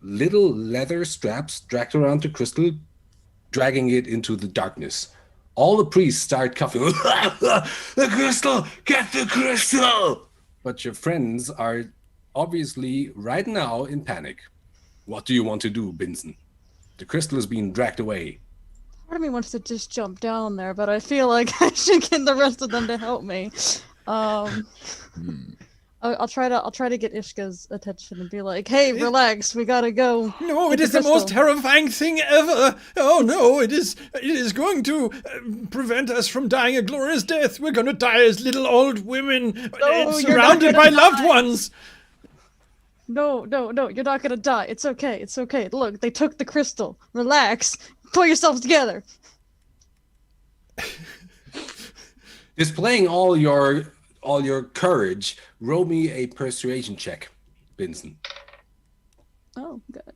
little leather straps dragged around the crystal, dragging it into the darkness. All the priests start coughing. The crystal! Get the crystal! But your friends are obviously right now in panic. What do you want to do, Binson? The crystal is being dragged away. Part of me wants to just jump down there, but I feel like I should get the rest of them to help me. I'll try to get Ishka's attention and be like, "Hey, relax, we gotta go." No, it is the most terrifying thing ever. Oh no, it is going to prevent us from dying a glorious death. We're going to die as little old women surrounded by loved ones. No, you're not gonna die. It's okay. Look, they took the crystal. Relax. Pull yourselves together. Displaying all your courage, roll me a persuasion check, Binson. Oh, good.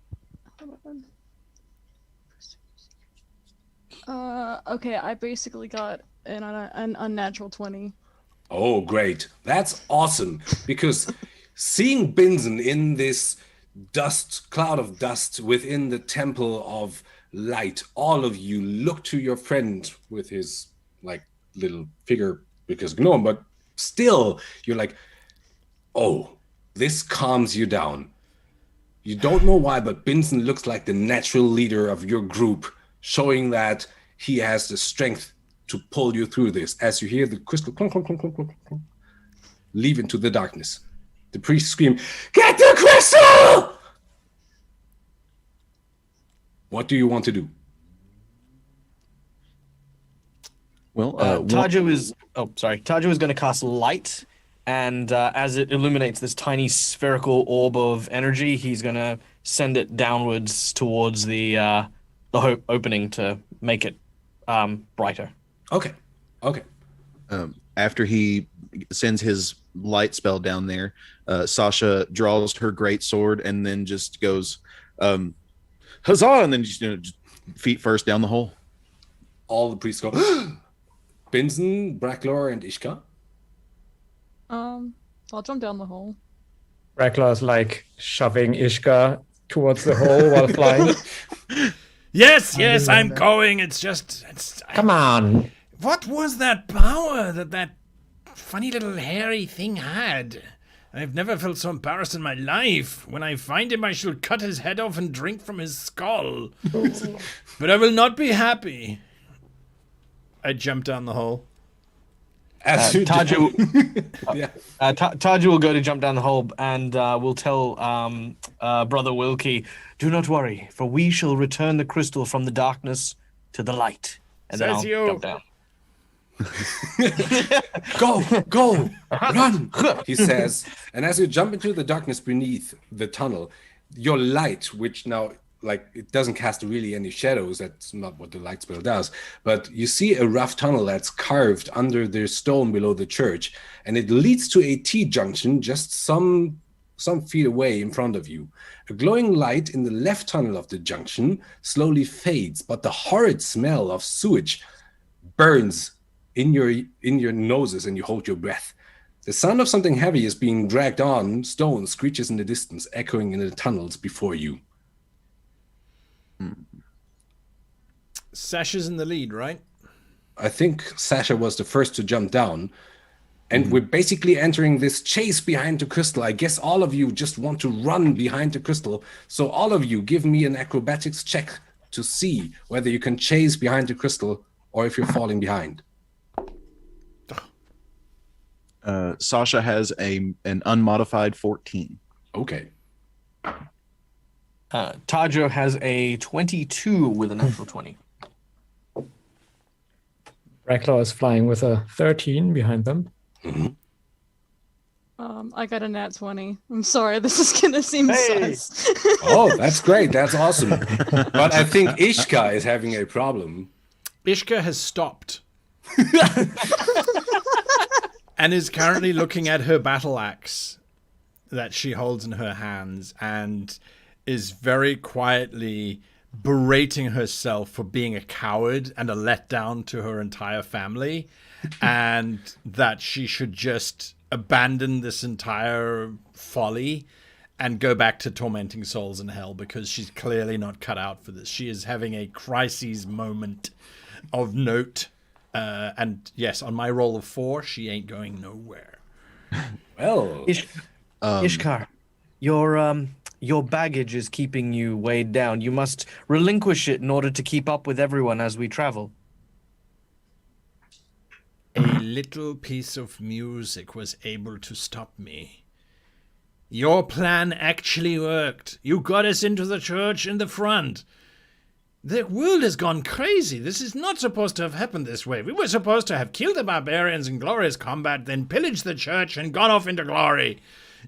Okay, I basically got an unnatural 20. Oh, great. That's awesome, because seeing Binson in this cloud of dust within the temple of light, all of you look to your friend with his little figure, because gnome, but still you're like, oh, this calms you down. You don't know why, but Binson looks like the natural leader of your group, showing that he has the strength to pull you through this. As you hear the crystal clunk, clunk, clunk, clunk, clunk, clunk, leave into the darkness. The priest scream, "Get the crystal!" What do you want to do? Well, Tajo is going to cast light, and as it illuminates this tiny spherical orb of energy, he's going to send it downwards towards the opening to make it brighter. Okay. After he sends his light spell down there, Sasha draws her great sword and then just goes, huzzah! And then just feet first down the hole. All the priests go, Binson, Bracklor, and Ishka. I'll jump down the hole. Bracklaw's like shoving Ishka towards the hole while flying. Yes, I'm going. Come on. What was that power that funny little hairy thing had? I've never felt so embarrassed in my life. When I find him, I shall cut his head off and drink from his skull. But I will not be happy. I jump down the hole. Tajo will go to jump down the hole and will tell Brother Wilkie, "Do not worry, for we shall return the crystal from the darkness to the light." And then I'll jump down. Go, run, he says. And as you jump into the darkness beneath the tunnel, your light, which now, like, it doesn't cast really any shadows, that's not what the light spell does, but you see a rough tunnel that's carved under the stone below the church, and it leads to a T-junction just some feet away in front of you. A glowing light in the left tunnel of the junction slowly fades, but the horrid smell of sewage burns in your noses, and you hold your breath. The sound of something heavy is being dragged on stone screeches in the distance, echoing in the tunnels before you. Sasha's in the lead, right? I think Sasha was the first to jump down. And we're basically entering this chase behind the crystal. I guess all of you just want to run behind the crystal. So all of you give me an acrobatics check to see whether you can chase behind the crystal or if you're falling behind. Sasha has an unmodified 14. Okay. Tajo has a 22 with a natural 20. Bracklaw is flying with a 13 behind them. I got a nat 20. I'm sorry, this is gonna seem sus. Oh, that's great. That's awesome. But I think Ishka is having a problem. Ishka has stopped. And is currently looking at her battle axe that she holds in her hands and is very quietly berating herself for being a coward and a letdown to her entire family, and that she should just abandon this entire folly and go back to tormenting souls in hell, because she's clearly not cut out for this. She is having a crisis moment of note. And yes, on my roll of 4, she ain't going nowhere. Well, Ishkar, your baggage is keeping you weighed down. You must relinquish it in order to keep up with everyone as we travel. A little piece of music was able to stop me. Your plan actually worked. You got us into the church in the front. The world has gone crazy. This is not supposed to have happened this way. We were supposed to have killed the barbarians in glorious combat, then pillaged the church and gone off into glory.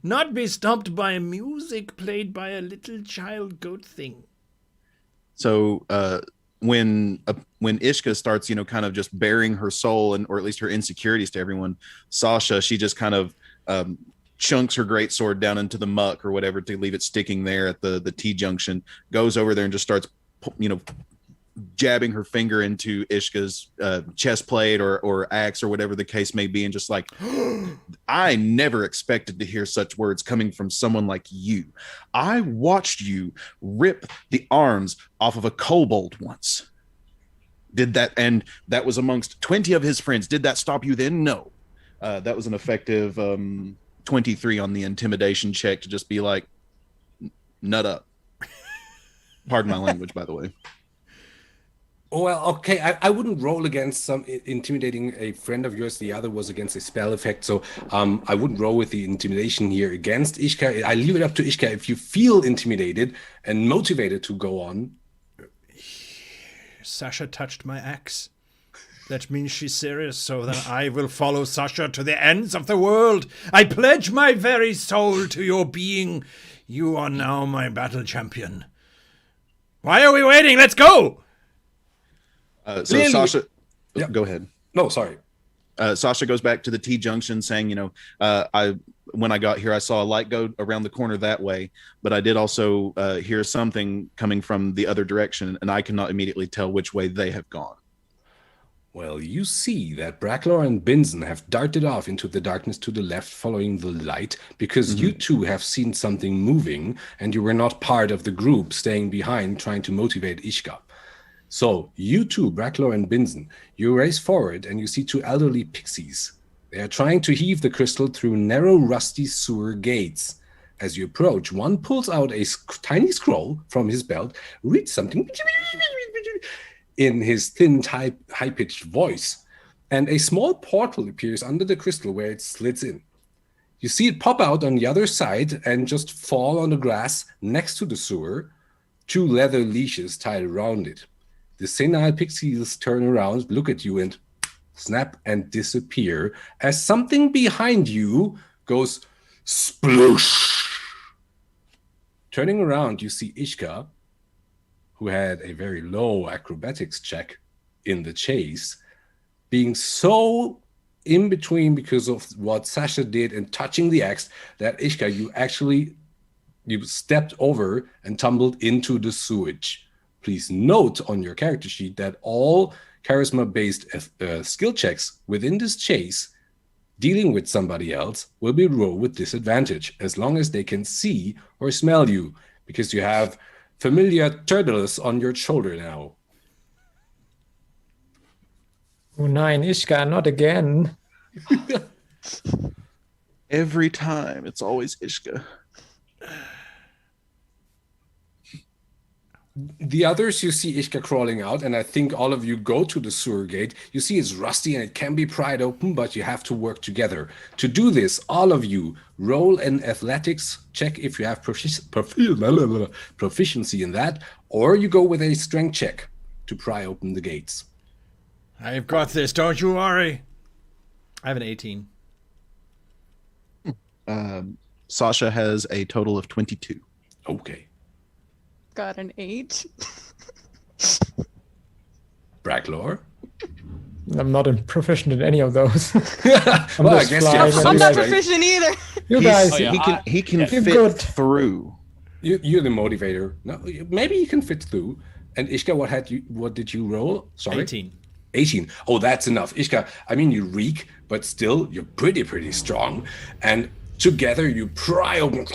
Not be stopped by music played by a little child goat thing. So when Ishka starts, kind of just bearing her soul or at least her insecurities to everyone, Sasha, she just kind of chunks her great sword down into the muck or whatever to leave it sticking there at the T-junction, goes over there and just starts jabbing her finger into Ishka's chest plate or axe or whatever the case may be, and just like, I never expected to hear such words coming from someone like you. I watched you rip the arms off of a kobold once. Did that, and that was amongst 20 of his friends. Did that stop you then? No. That was an effective 23 on the intimidation check to just be like, nut up. Pardon my language, by the way. Well, okay, I wouldn't roll against some intimidating a friend of yours. The other was against a spell effect, so I wouldn't roll with the intimidation here against Ishka. I leave it up to Ishka. If you feel intimidated and motivated to go on. Sasha touched my axe. That means she's serious, so then I will follow Sasha to the ends of the world. I pledge my very soul to your being. You are now my battle champion. Why are we waiting? Let's go! So Sasha, go ahead. No, sorry. Sasha goes back to the T-junction saying, when I got here, I saw a light go around the corner that way, but I did also hear something coming from the other direction, and I cannot immediately tell which way they have gone. Well, you see that Bracklaw and Binson have darted off into the darkness to the left, following the light, because you two have seen something moving, and you were not part of the group staying behind trying to motivate Ishka. So, you two, Bracklaw and Binson, you race forward and you see 2 elderly pixies. They are trying to heave the crystal through narrow, rusty sewer gates. As you approach, one pulls out a tiny scroll from his belt, reads something in his thin, high-pitched voice, and a small portal appears under the crystal where it slits in. You see it pop out on the other side and just fall on the grass next to the sewer, 2 leather leashes tied around it. The senile pixies turn around, look at you, and snap and disappear as something behind you goes sploosh. Turning around, you see Ishka, who had a very low acrobatics check in the chase, being so in between because of what Sasha did and touching the axe that Ishka, you stepped over and tumbled into the sewage. Please note on your character sheet that all charisma-based skill checks within this chase dealing with somebody else will be rolled with disadvantage as long as they can see or smell you, because you have familiar turtles on your shoulder now. Oh, 9, Ishka, not again. Every time, it's always Ishka. The others, you see Ishka crawling out, and I think all of you go to the sewer gate. You see it's rusty and it can be pried open, but you have to work together. To do this, all of you roll an athletics check if you have proficiency in that, or you go with a strength check to pry open the gates. I've got this, don't you worry. I have an 18. Sasha has a total of 22. Okay. Got an 8. Bracklor? I'm not proficient in any of those. Well, I guess I'm not proficient either. You guys, He can You're fit good. through. You're the motivator. No, maybe you can fit through. And Ishka, what did you roll? Sorry? 18. 18. Oh, that's enough. Ishka, I mean, you reek, but still, you're pretty strong. And together, you pry open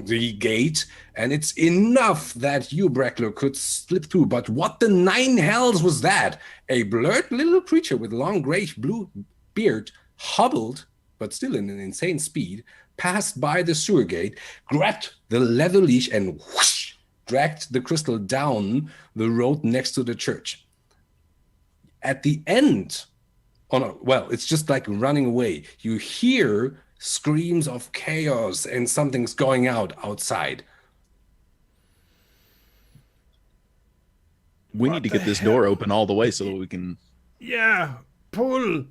the gate, and it's enough that you, Breckler, could slip through. But what the 9 hells was that? A blurred little creature with long grayish-blue beard hobbled, but still in an insane speed, passed by the sewer gate, grabbed the leather leash, and whoosh, dragged the crystal down the road next to the church. At the end, it's just like running away. You hear screams of chaos and something's going outside. We need to get this door open all the way so that we can... Yeah, pull.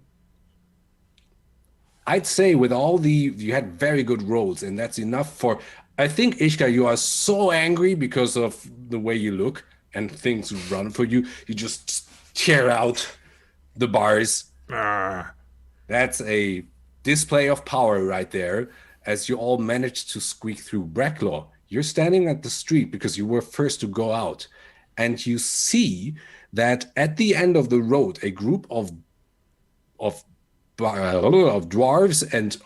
I'd say with you had very good rolls, and that's enough for... I think, Ishka, you are so angry because of the way you look and things run for you. You just tear out the bars. That's a display of power right there, as you all managed to squeak through. Bracklaw, you're standing at the street because you were first to go out, and you see that at the end of the road, a group of dwarves and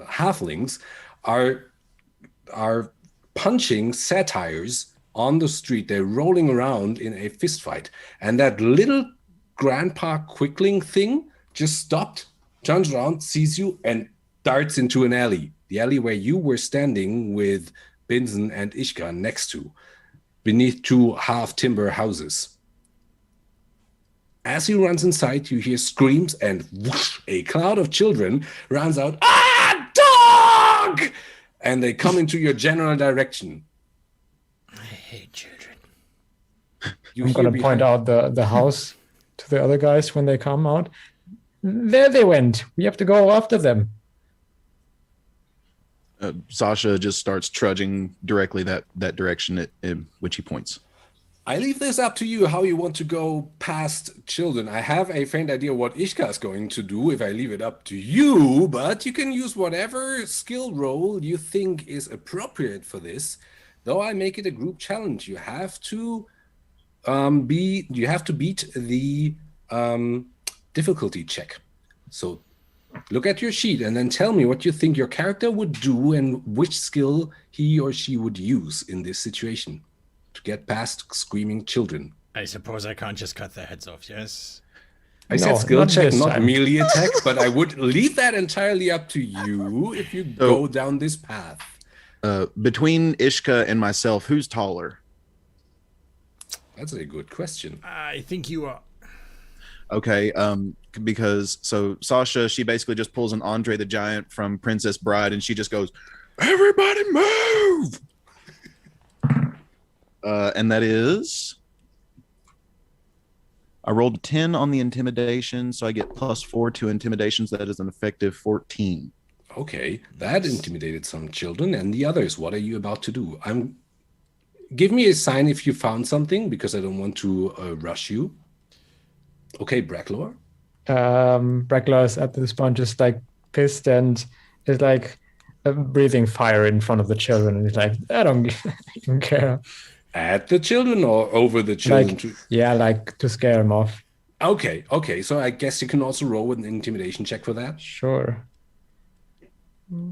halflings are punching satyrs on the street. They're rolling around in a fist fight, and that little grandpa quickling thing just stopped, turns around, sees you, and darts into an alley. The alley where you were standing with Binzen and Ishka next to, beneath 2 half-timber houses. As he runs inside, you hear screams, and whoosh, a cloud of children runs out, dog! And they come into your general direction. I hate children. I'm going to point out the house to the other guys when they come out. There they went. We have to go after them. Sasha just starts trudging directly that direction at which he points. I leave this up to you how you want to go past children. I have a faint idea what Ishka is going to do if I leave it up to you, but you can use whatever skill roll you think is appropriate for this. Though I make it a group challenge, you have to beat the difficulty check. So look at your sheet and then tell me what you think your character would do and which skill he or she would use in this situation to get past screaming children. I suppose I can't just cut their heads off, yes? I said skill check, not melee attack, but I would leave that entirely up to you if you go down this path. Between Ishka and myself, who's taller? That's a good question. I think you are. Okay, because Sasha, she basically just pulls an Andre the Giant from Princess Bride, and she just goes, "Everybody move!" and that is I rolled a 10 on the intimidation, so I get +4 to intimidations. That is an effective 14. Okay, that intimidated some children. And the others, what are you about to do? Give me a sign if you found something, because I don't want to rush you. Okay, Bracklor. Bracklor is at this point just like pissed and is like breathing fire in front of the children, and he's like, I don't even care. At the children or over the children? Like, yeah, like to scare them off. Okay. So I guess you can also roll with an intimidation check for that. Sure.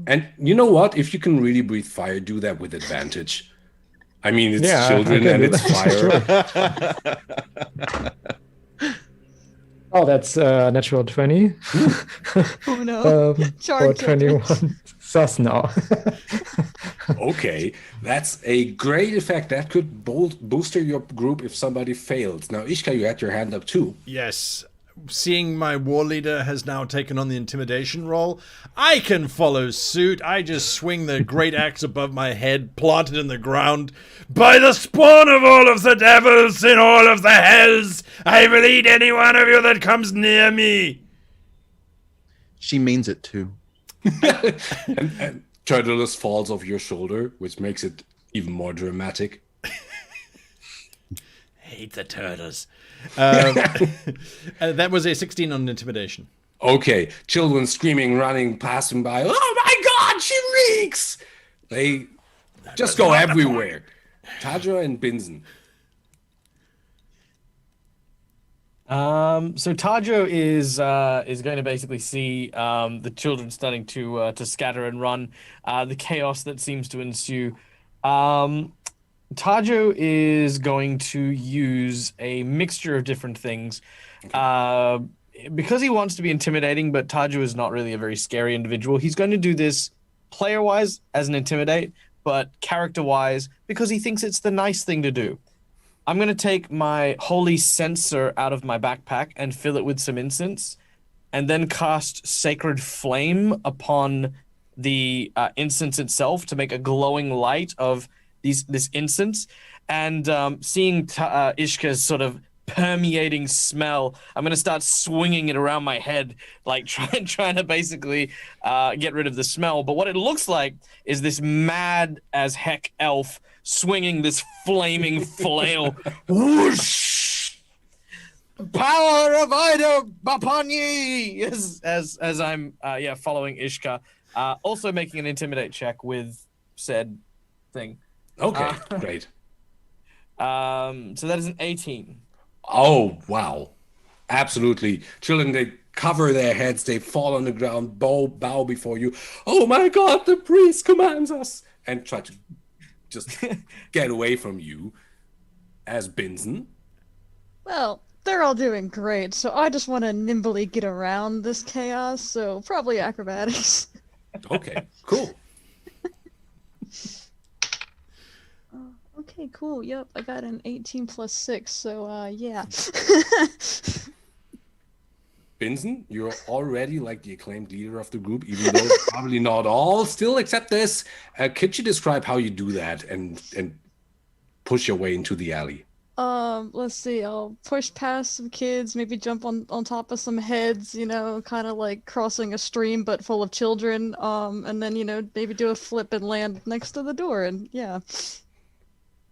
And you know what? If you can really breathe fire, do that with advantage. I mean, it's children and it's fire. Oh, that's natural 20. Oh no. Or 21. Sus now. Okay, that's a great effect. That could booster your group if somebody fails. Now, Ishka, you had your hand up too. Yes. Seeing my war leader has now taken on the intimidation role, I can follow suit. I just swing the great axe above my head, planted in the ground. By the spawn of all of the devils in all of the hells, I will eat any one of you that comes near me. She means it too. and Turtles falls off your shoulder, which makes it even more dramatic. Hate the turtles. That was a 16 on intimidation. Okay, children screaming, running, passing by. Oh my God, she reeks! They just go everywhere. Tadra and Binzen. So Tadro is going to basically see the children starting to scatter and run, the chaos that seems to ensue. Tadro is going to use a mixture of different things. Because he wants to be intimidating, but Tadro is not really a very scary individual. He's going to do this player-wise as an intimidate, but character-wise because he thinks it's the nice thing to do. I'm going to take my holy censer out of my backpack and fill it with some incense, and then cast Sacred Flame upon the incense itself to make a glowing light of this incense. And seeing Ishka's sort of permeating smell, I'm going to start swinging it around my head, like trying to basically get rid of the smell. But what it looks like is this mad as heck elf swinging this flaming flail. Whoosh! Power of Ida upon ye! As I'm following Ishka, also making an intimidate check with said thing. Okay, great. So that is an 18. Oh, wow. Absolutely. Children, they cover their heads, they fall on the ground, bow before you. Oh my God, the priest commands us! And try to just get away from you. As Binzen. Well, they're all doing great, so I just want to nimbly get around this chaos, so probably acrobatics. Okay, cool. Okay, cool. Yep, I got an 18 plus 6, so yeah. Binzen, you're already like the acclaimed leader of the group, even though probably not all still accept this. Could you describe how you do that and push your way into the alley? Let's see. I'll push past some kids, maybe jump on top of some heads, kind of like crossing a stream but full of children. And then, maybe do a flip and land next to the door, and yeah.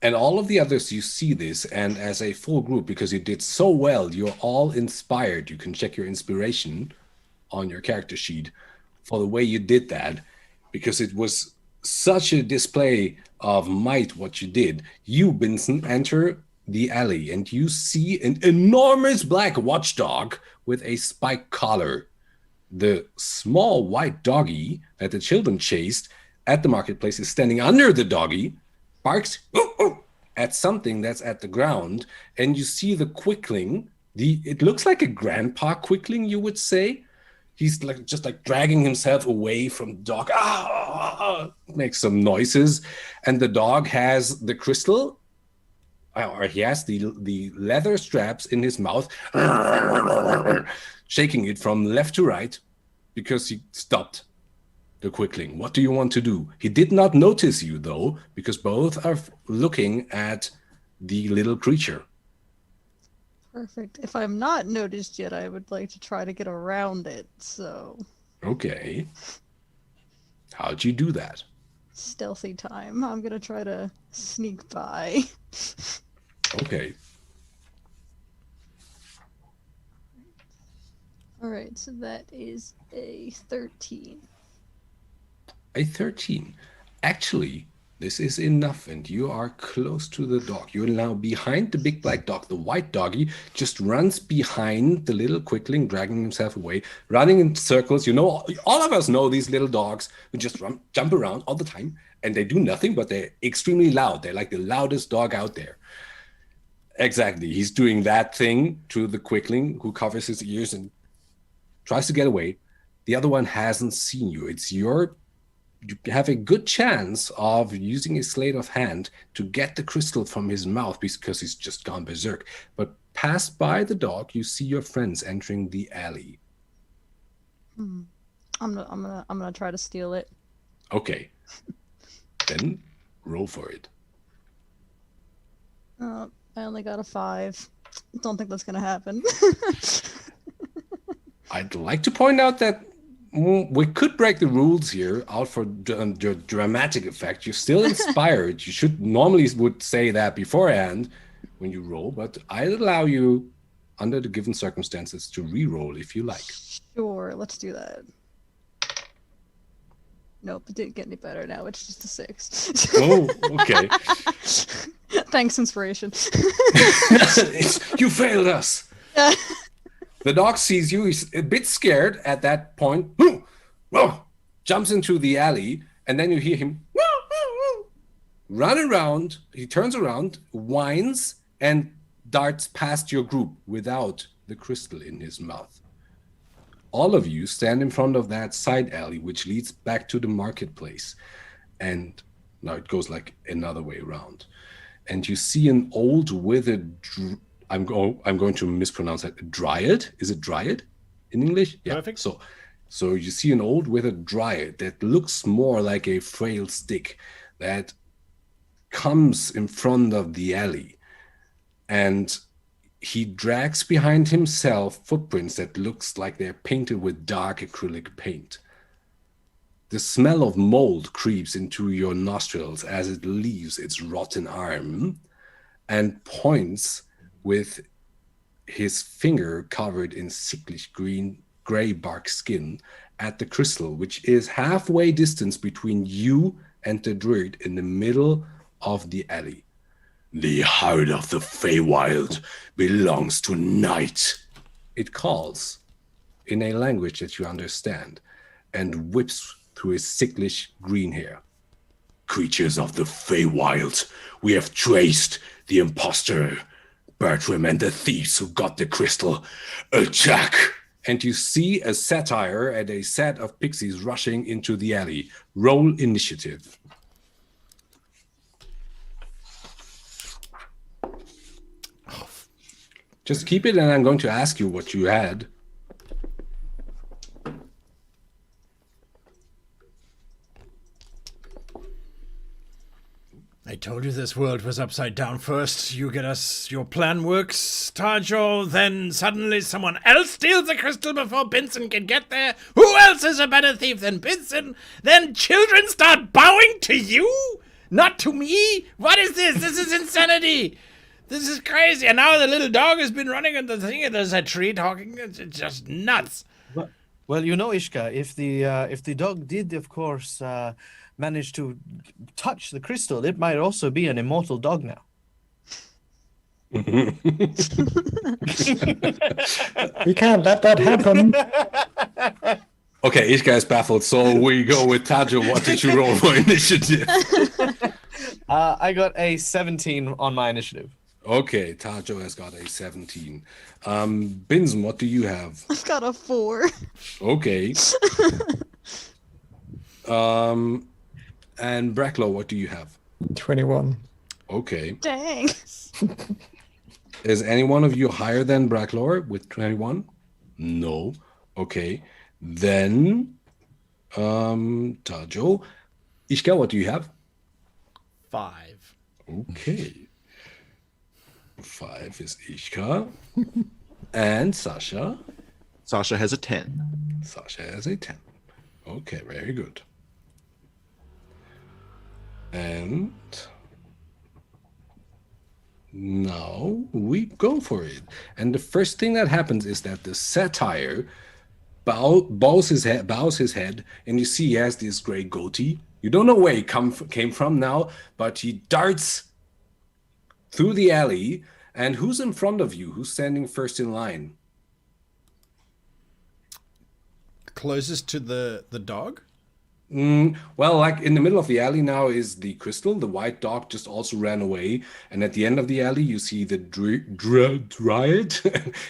And all of the others, you see this, and as a full group, because you did so well, you're all inspired. You can check your inspiration on your character sheet for the way you did that, because it was such a display of might what you did. You, Binzen, enter the alley, and you see an enormous black watchdog with a spiked collar. The small white doggy that the children chased at the marketplace is standing under the doggy, barks at something that's at the ground, and you see the quickling. It looks like a grandpa quickling, you would say. He's just dragging himself away from the dog. Makes some noises, and the dog has the crystal, or he has the leather straps in his mouth, shaking it from left to right because he stopped the quickling. What do you want to do? He did not notice you, though, because both are looking at the little creature. Perfect. If I'm not noticed yet, I would like to try to get around it. So, Okay. How'd you do that? stealthy time. I'm gonna try to sneak by. Okay. All right, so that is a 13. A 13. Actually, this is enough, and you are close to the dog. You're now behind the big black dog. The white doggy just runs behind the little quickling, dragging himself away, running in circles. You know, all of us know these little dogs who just jump around all the time, and they do nothing, but they're extremely loud. They're like the loudest dog out there. Exactly. He's doing that thing to the quickling who covers his ears and tries to get away. The other one hasn't seen you. You have a good chance of using a sleight of hand to get the crystal from his mouth because he's just gone berserk. But past by the dog, you see your friends entering the alley. I'm gonna try to steal it. Okay. Then roll for it. I only got a 5. Don't think that's gonna happen. I'd like to point out that we could break the rules here out for dramatic effect. You're still inspired. You should normally would say that beforehand when you roll, but I'd allow you, under the given circumstances, to re-roll if you like. Sure, let's do that. Nope, it didn't get any better now. It's just a 6. Oh, okay. Thanks, inspiration. You failed us. The dog sees you. He's a bit scared at that point. Jumps into the alley, and then you hear him run around. He turns around, whines, and darts past your group without the crystal in his mouth. All of you stand in front of that side alley, which leads back to the marketplace. And now it goes like another way around. And you see an old withered, I'm going to mispronounce that, dryad. Is it dryad in English? Yeah. Perfect. So you see an old withered dryad that looks more like a frail stick that comes in front of the alley. And he drags behind himself footprints that looks like they're painted with dark acrylic paint. The smell of mold creeps into your nostrils as it leaves its rotten arm and points with his finger covered in sicklish gray bark skin at the crystal, which is halfway distance between you and the druid in the middle of the alley. The heart of the Feywild belongs to night, it calls in a language that you understand, and whips through his sicklish green hair. Creatures of the Feywild, we have traced the imposter, Bertram, and the thieves who got the crystal. Attack! And you see a satyr and a set of pixies rushing into the alley. Roll initiative. Just keep it, and I'm going to ask you what you had. I told you this world was upside down first. You get us, your plan works, Tajo, then suddenly someone else steals the crystal before Benson can get there. Who else is a better thief than Benson? Then children start bowing to you? Not to me? What is this? This is insanity. This is crazy. And now the little dog has been running into the thing, and there's a tree talking. It's just nuts. Well, you know, Ishka, if the dog did, of course, manage to touch the crystal, it might also be an immortal dog now. We can't let that happen. Okay, each guy's baffled, so we go with Tajo. What did you roll for initiative? I got a 17 on my initiative. Okay, Tajo has got a 17. Binzen, what do you have? I've got a 4. Okay. And Bracklow, what do you have? 21. Okay. Dang. Is any one of you higher than Bracklow with 21? No. Okay. Then, Tajo. Ishka, what do you have? 5. Okay. 5 is Ishka. And Sasha. Sasha has a 10. Sasha has a 10. Okay, very good. And now we go for it. And the first thing that happens is that the satyr bows his head, and you see he has this gray goatee. You don't know where he came from now, but he darts through the alley. And who's in front of you? Who's standing first in line? Closest to the dog? Well, like in the middle of the alley now is the crystal. The white dog just also ran away. And at the end of the alley, you see the dryad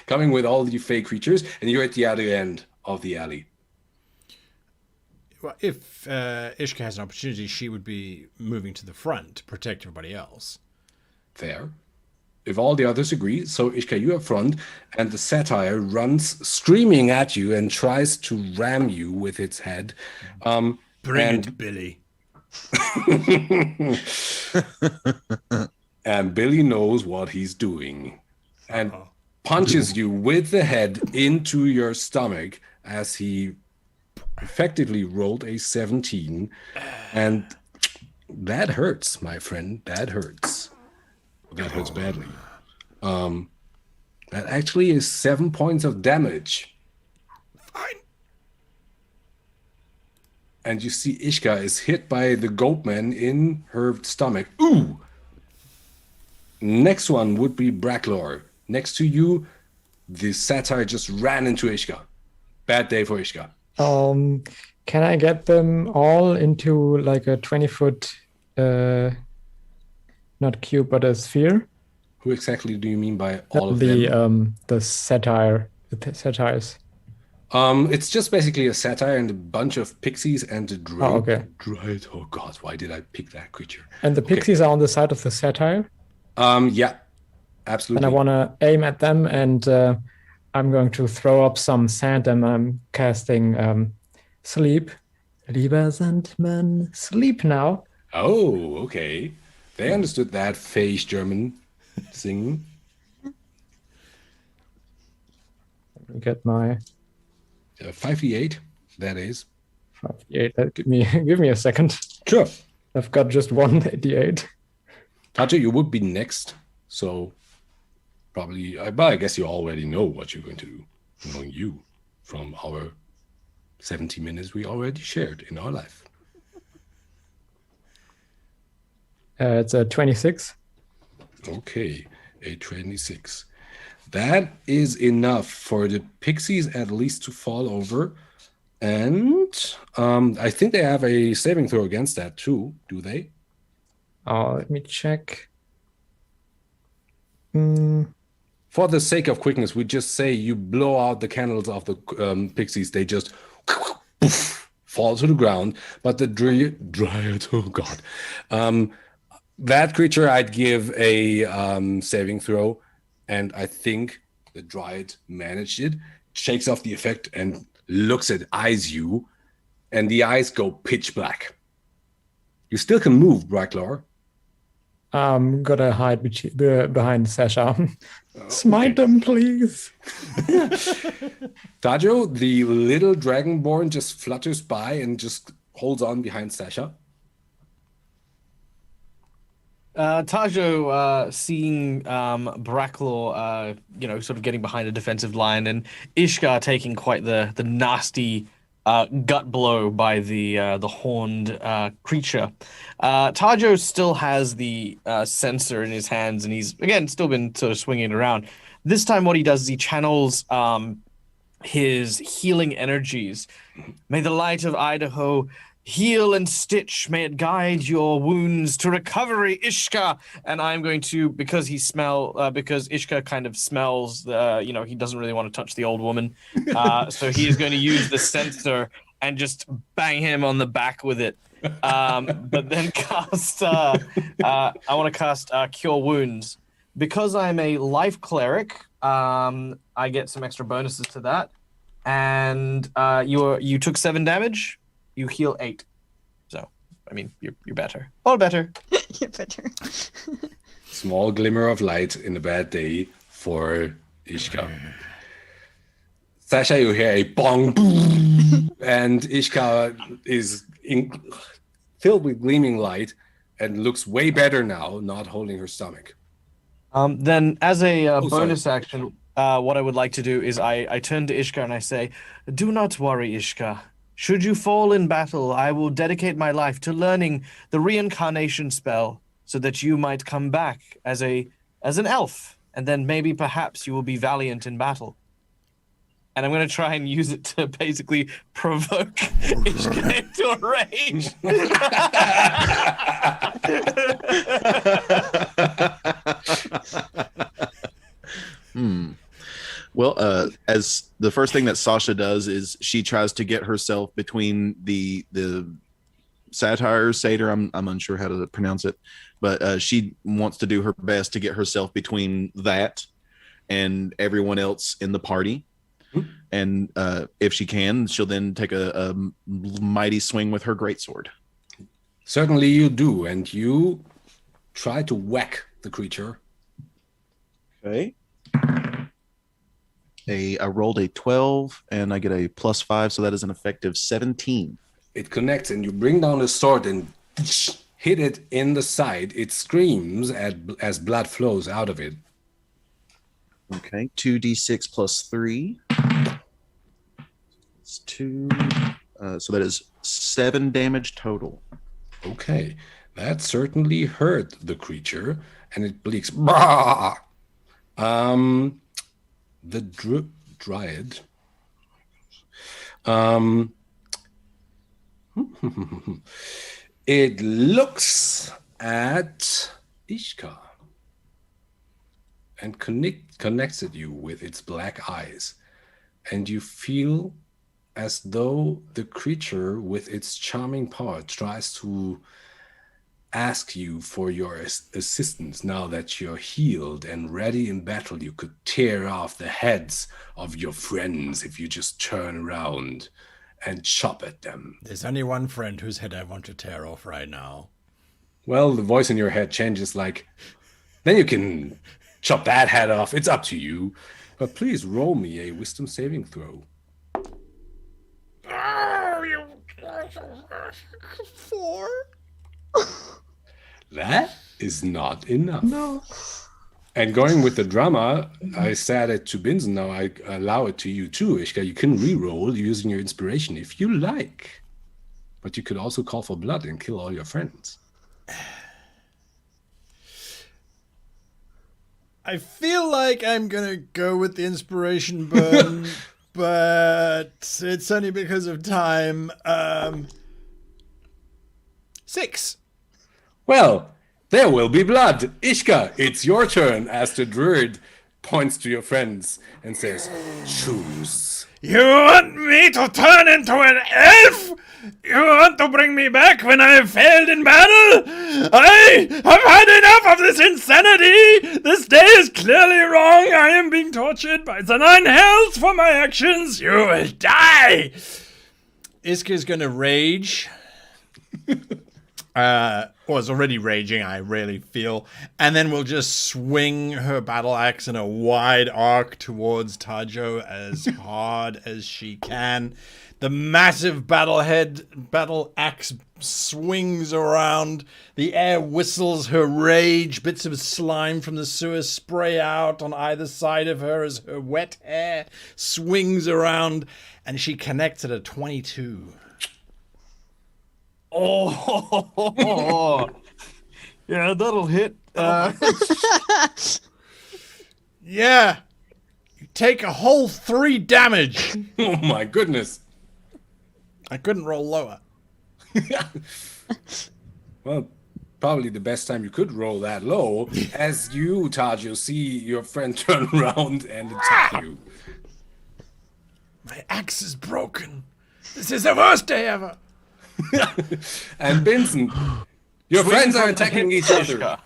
coming with all the fake creatures. And you're at the other end of the alley. Well, if Ishka has an opportunity, she would be moving to the front to protect everybody else. Fair. If all the others agree, so Ishka, you up front, and the satyr runs screaming at you and tries to ram you with its head. Bring it, Billy. And Billy knows what he's doing and punches you with the head into your stomach as he effectively rolled a 17. And that hurts, my friend. That hurts. That hurts badly. That actually is 7 points of damage. Fine. And you see Ishka is hit by the goatman in her stomach. Ooh! Next one would be Bracklor. Next to you, the satyr just ran into Ishka. Bad day for Ishka. Can I get them all into like a 20-foot, not cube, but a sphere? Who exactly do you mean by all of them? The satires. It's just basically a satyr and a bunch of pixies and a dryad. Oh, okay. Dryad. Oh God, why did I pick that creature? And the pixies are on the side of the satire? Yeah, absolutely. And I want to aim at them, and I'm going to throw up some sand, and I'm casting sleep. Lieber Sandmann, sleep now. Oh, okay. They understood that Fey German singing. Get my 5d8, that is. 5d8. Give me a second. Sure. I've got just one d8. Taja, you would be next, so probably, but I guess you already know what you're going to do, knowing you from our 70 minutes we already shared in our life. It's a 26. Okay, a 26. That is enough for the pixies at least to fall over. And I think they have a saving throw against that too, do they? Let me check. For the sake of quickness, we just say you blow out the candles of the pixies. They just poof, fall to the ground. But the dryad, oh God. That creature I'd give a saving throw. And I think the dryad managed it, shakes off the effect and eyes you. And the eyes go pitch black. You still can move, Bracklor. I'm gonna hide behind Sasha. Smite them, please. Tajo, the little dragonborn, just flutters by and just holds on behind Sasha. Tajo, seeing Bracklor, sort of getting behind a defensive line, and Ishka taking quite the nasty gut blow by the horned creature. Tajo still has the censer in his hands, and he's again still been sort of swinging it around. This time, what he does is he channels his healing energies. May the light of Idaho heal and stitch. May it guide your wounds to recovery, Ishka. And I'm going to, because Ishka kind of smells, he doesn't really want to touch the old woman. So he is going to use the censer and just bang him on the back with it. But then cast, I want to cast Cure Wounds. Because I'm a life cleric, I get some extra bonuses to that. And you took 7 damage. You heal 8. So, I mean, you're better. All better. You're better. Small glimmer of light in a bad day for Ishka. Sasha, you hear a bong, boom, and Ishka is filled with gleaming light and looks way better now, not holding her stomach. Then, as a Oh, bonus sorry. action, what I would like to do is I turn to Ishka and I say, "Do not worry, Ishka. Should you fall in battle, I will dedicate my life to learning the reincarnation spell, so that you might come back as an elf, and then maybe perhaps you will be valiant in battle." And I'm going to try and use it to basically provoke Ishka into a rage. Well, as the first thing that Sasha does is she tries to get herself between the satyr, I'm unsure how to pronounce it, but she wants to do her best to get herself between that and everyone else in the party. And if she can, she'll then take a mighty swing with her greatsword. Certainly you do, and you try to whack the creature. Okay. I rolled a 12 and I get a +5, so that is an effective 17. It connects, and you bring down the sword and hit it in the side. It screams as blood flows out of it. Okay, 2d6 plus 3. It's 2. So that is 7 damage total. Okay, that certainly hurt the creature, and it bleaks. Bah! The dryad. It looks at Ishka and connects at you with its black eyes, and you feel as though the creature with its charming power tries to ask you for your assistance. Now that you're healed and ready in battle, you could tear off the heads of your friends if you just turn around and chop at them. There's only one friend whose head I want to tear off right now. Well, the voice in your head changes like, then you can chop that head off. It's up to you. But please roll me a wisdom saving throw. Oh, you 4. That is not enough. No. And going with the drama, I said it to Binzen. Now I allow it to you too, Ishka. You can re-roll using your inspiration if you like. But you could also call for blood and kill all your friends. I feel like I'm gonna go with the inspiration burn, but it's only because of time. 6. Well, there will be blood. Ishka, it's your turn, as the druid points to your friends and says, choose. You want me to turn into an elf? You want to bring me back when I have failed in battle? I have had enough of this insanity! This day is clearly wrong. I am being tortured by the 9 hells for my actions. You will die! Iska's gonna rage. Was already raging, I really feel. And then we'll just swing her battle axe in a wide arc towards Tajo as hard as she can. The massive battle axe swings around. The air whistles her rage. Bits of slime from the sewer spray out on either side of her as her wet hair swings around. And she connects at a 22. Oh, yeah, that'll hit. Yeah. You take a whole 3 damage. Oh my goodness. I couldn't roll lower. Well, probably the best time you could roll that low, as you, Tajo, see your friend turn around and attack you. My axe is broken. This is the worst day ever. And Vincent, your friends are attacking each other.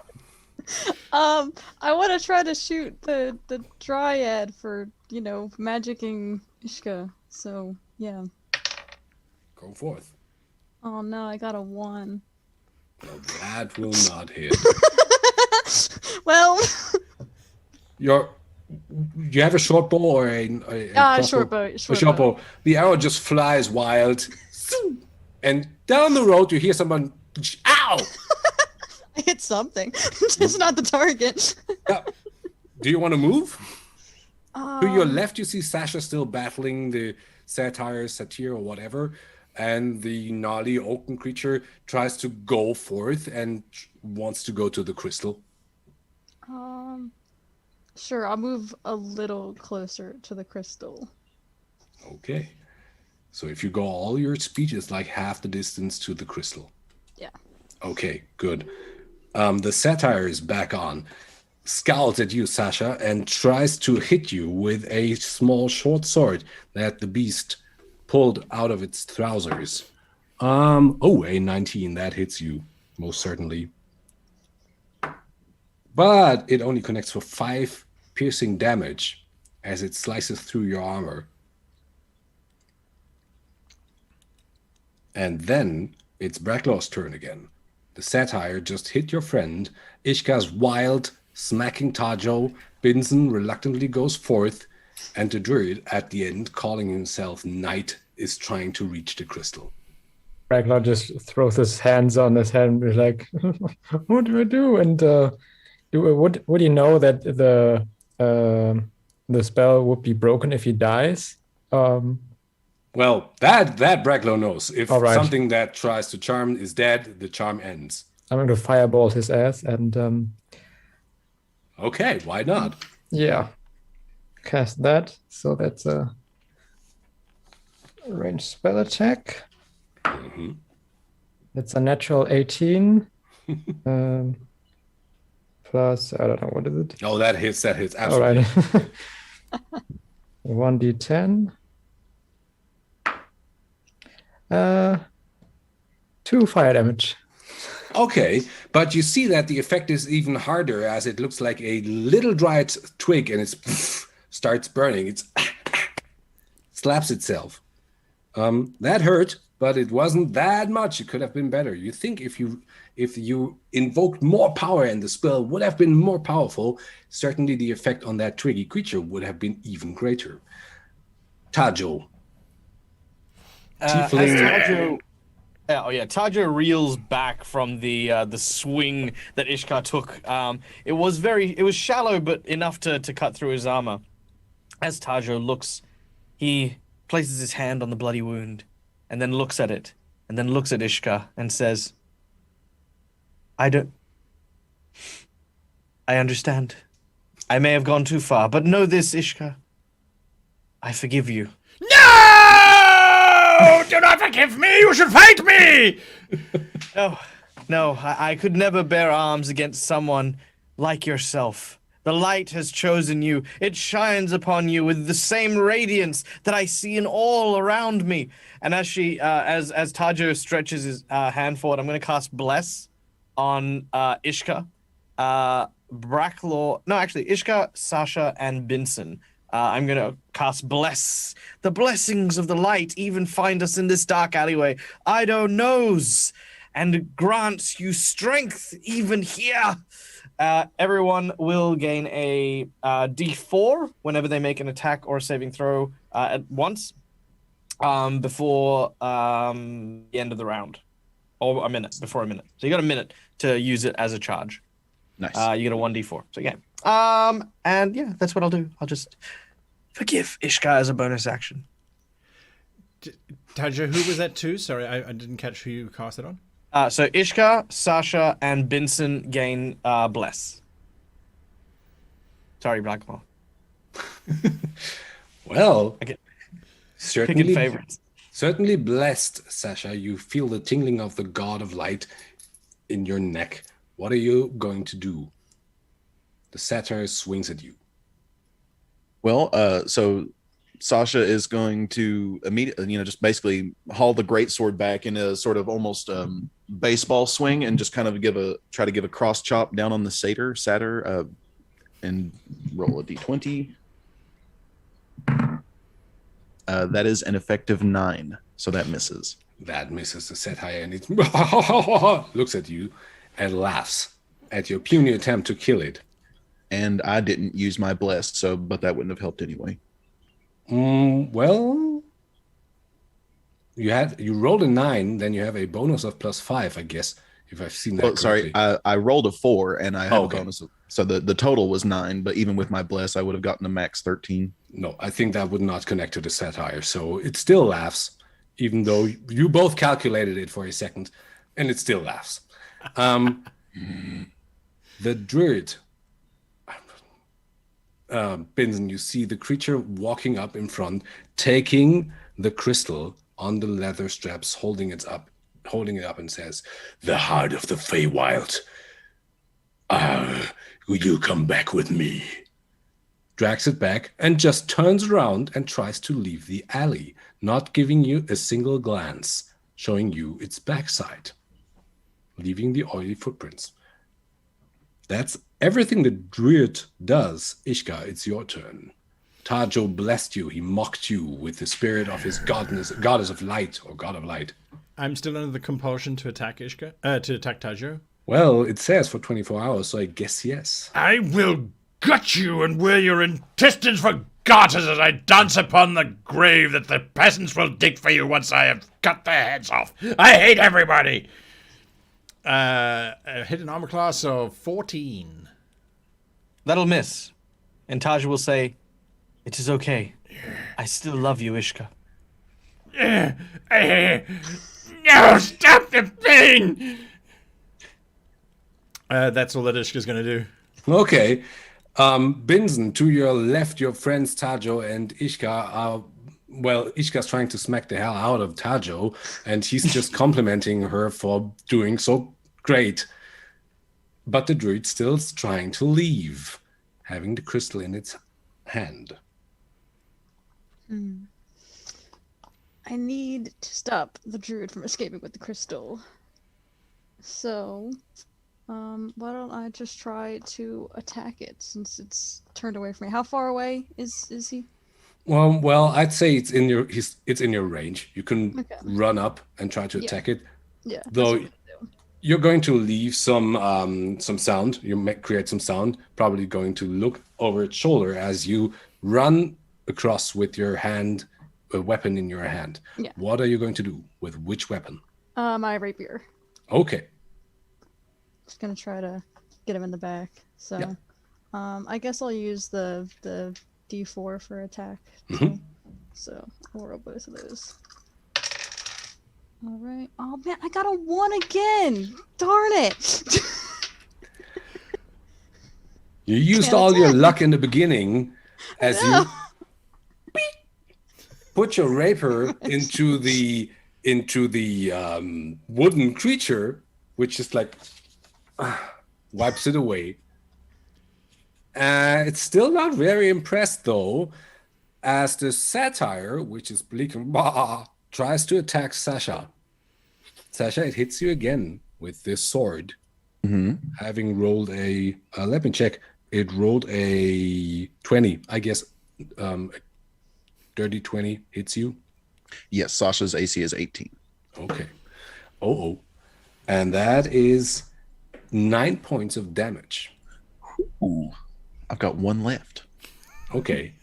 I want to try to shoot the dryad for, magicking Ishka. So, yeah. Go forth. Oh no, I got a 1. Well, that will not hit. Well, You have a short bow or a crossbow? short bow. A short bow. The arrow just flies wild, and down the road you hear someone. Ow! I hit something, just not the target. Do you want to move? To your Um, left, you see Sasha still battling the satyr or whatever, and the gnarly oaken creature tries to go forth and wants to go to the crystal. Sure, I'll move a little closer to the crystal. Okay. So if you go all your speed, it's like half the distance to the crystal. Yeah. Okay, good. The satyr is back on, scowls at you, Sasha, and tries to hit you with a small short sword that the beast pulled out of its trousers. A 19, that hits you, most certainly. But it only connects for 5 piercing damage as it slices through your armor. And then it's Bracklaw's turn again. The satyr just hit your friend. Ishka's wild, smacking Tajo. Binson reluctantly goes forth, and the druid at the end, calling himself Knight, is trying to reach the crystal. Ragnar just throws his hands on his head and is like, "What do I do?" And would you know that the spell would be broken if he dies? Well, that Bracklaw knows. If All right. something that tries to charm is dead, the charm ends. I'm going to fireball his ass and Okay, why not? yeah, cast that. So that's a ranged spell attack. Mhm. It's a natural 18. Plus, I don't know, what is it? Oh, that hits. All Absolutely. right. 1d10. 2 fire damage. Okay, but you see that the effect is even harder as it looks like a little dried twig and it starts burning. It slaps itself. That hurt, but it wasn't that much. It could have been better. You think if you invoked more power and the spell would have been more powerful, certainly the effect on that twiggy creature would have been even greater. Tajo. Tiefling. Tajo reels back from the swing that Ishka took. It was shallow, but enough to cut through his armor. As Tajo looks, he places his hand on the bloody wound, and then looks at it, and then looks at Ishka and says, I understand. I may have gone too far, but know this, Ishka. I forgive you. No! Do not forgive me! You should fight me! No, I could never bear arms against someone like yourself. The light has chosen you. It shines upon you with the same radiance that I see in all around me. And as as Tajo stretches his hand forward, I'm going to cast Bless on Ishka, Ishka, Sasha, and Binson. I'm going to cast Bless. The blessings of the light even find us in this dark alleyway. Ido knows and grants you strength even here. Everyone will gain a D4 whenever they make an attack or saving throw at once before the end of the round. Or before a minute. So you got a minute to use it as a charge. Nice. You get a 1d4. So yeah. And yeah, that's what I'll do. I'll just forgive Ishka as a bonus action. Taja, who was that to? Sorry, I didn't catch who you cast it on. So Ishka, Sasha, and Binson gain Bless. Sorry, Blackmore. Well, Picking certainly, favorites. certainly blessed, Sasha. You feel the tingling of the god of light in your neck. What are you going to do? The satyr swings at you. Well, so Sasha is going to immediately, just basically haul the greatsword back in a sort of almost baseball swing and just kind of try to give a cross chop down on the satyr, and roll a d20. That is an effective 9, so that misses. That misses the satyr, and it looks at you and laughs at your puny attempt to kill it. And I didn't use my bless, but that wouldn't have helped anyway. Well, you rolled a 9, then you have a bonus of +5, I guess, if I've seen that correctly. Sorry, I rolled a 4 and I had a bonus. So the total was 9, but even with my bless, I would have gotten a max 13. No, I think that would not connect to the satire. So it still laughs, even though you both calculated it for a second, and it still laughs. The druid, Benson, you see the creature walking up in front, taking the crystal on the leather straps, holding it up and says, "The heart of the Feywild. Will you come back with me?" Drags it back and just turns around and tries to leave the alley, not giving you a single glance, showing you its backside, leaving the oily footprints. That's everything the druid does. Ishka, it's your turn. Tajo blessed you. He mocked you with the spirit of his goddess of light, or god of light. I'm still under the compulsion to attack Ishka, to attack Tajo. Well, it says for 24 hours, so I guess yes. I will gut you and wear your intestines for garters as I dance upon the grave that the peasants will dig for you once I have cut their heads off. I hate everybody. Hit an armor class of 14. That'll miss. And Taja will say, "It is okay. I still love you, Ishka." No, stop the pain! That's all that Ishka's going to do. Okay. Binzen, to your left, your friends Tajo and Ishka are... Well, Ishka's trying to smack the hell out of Tajo, and he's just complimenting her for doing so great. But the druid still's trying to leave, having the crystal in its hand. I need to stop the druid from escaping with the crystal. So, why don't I just try to attack it since it's turned away from me? How far away is he? Well, I'd say it's in your range. You can run up and try to attack it. Yeah. Though you're going to leave some sound. You may create some sound. Probably going to look over its shoulder as you run across with your hand, a weapon in your hand. Yeah. What are you going to do with which weapon? My rapier. Okay. Just gonna try to get him in the back. So, I guess I'll use the D4 for attack. So I'll roll both of those. All right. Oh man, I got a 1 again. Darn it. You used all your luck in the beginning as you put your rapier into the wooden creature, which is like wipes it away. It's still not very impressed though, as the satire, which is blinking, tries to attack Sasha. Sasha, it hits you again with this sword. Having rolled a let me check. It rolled a 20. I guess dirty 20 hits you. Yes, Sasha's AC is 18. Okay. And that is 9 points of damage. Ooh, I've got 1 left. Okay.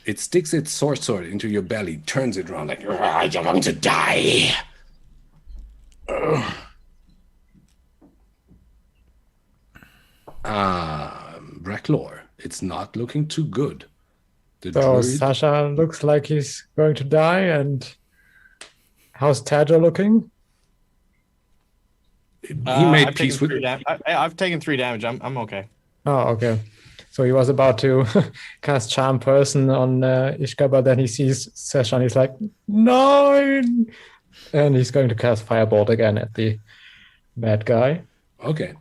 It sticks its sword into your belly, turns it around like, "You're going to die." Brecklor, it's not looking too good. The So druid, Sasha looks like he's going to die, and how's Tajo looking? he made I've peace taken with 3 I've taken 3 damage. I'm okay. Oh, okay. So he was about to cast Charm Person on Ishka, but then he sees Sasha and he's like, "No!" And he's going to cast Firebolt again at the bad guy. Okay.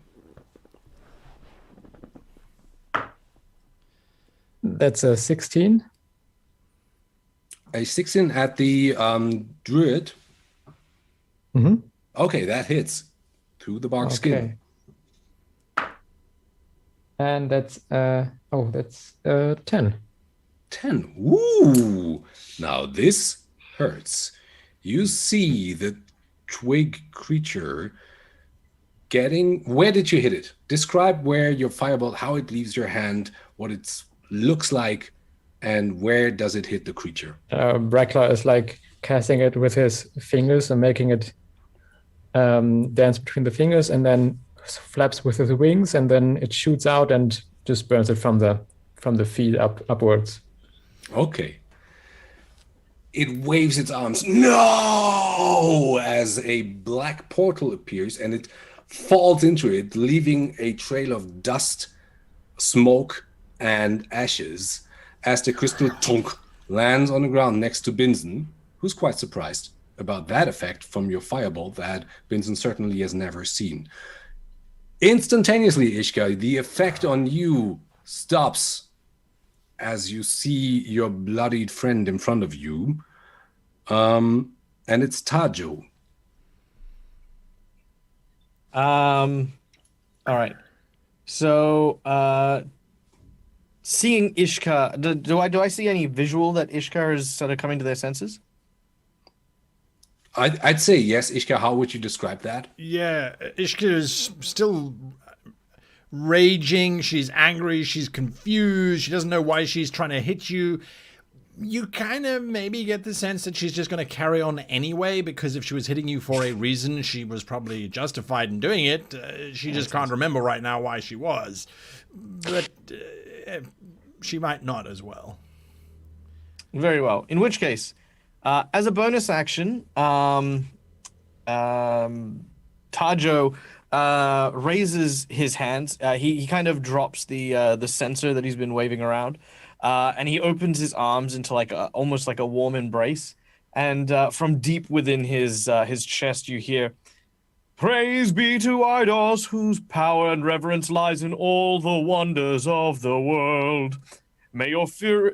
That's a 16. A 16 at the druid. Okay, that hits through the bark skin. And that's 10. 10. Woo! Now this hurts. You see the twig creature getting. Where did you hit it? Describe where your firebolt, how it leaves your hand, what it looks like, and where does it hit the creature? Brackler is like casting it with his fingers and making it dance between the fingers, and then flaps with his wings, and then it shoots out and just burns it from the feet upwards. Okay. It waves its arms, no, as a black portal appears and it falls into it, leaving a trail of dust, smoke, and ashes as the crystal tunk lands on the ground next to Binzen, who's quite surprised about that effect from your firebolt that Binzen certainly has never seen. Instantaneously, Ishka, the effect on you stops as you see your bloodied friend in front of you. And it's Tajo. All right. So, seeing Ishka, do I see any visual that Ishka is sort of coming to their senses? I'd say yes. Ishka, how would you describe that? Yeah, Ishka is still raging. She's angry. She's confused. She doesn't know why she's trying to hit you. You kind of maybe get the sense that she's just going to carry on anyway, because if she was hitting you for a reason, she was probably justified in doing it. She just can't remember right now why she was. But she might not as well. Very well. In which case, as a bonus action, Tajo raises his hands. He kind of drops the censer that he's been waving around, and he opens his arms into almost like a warm embrace. And from deep within his chest, you hear, "Praise be to Eidos, whose power and reverence lies in all the wonders of the world. May your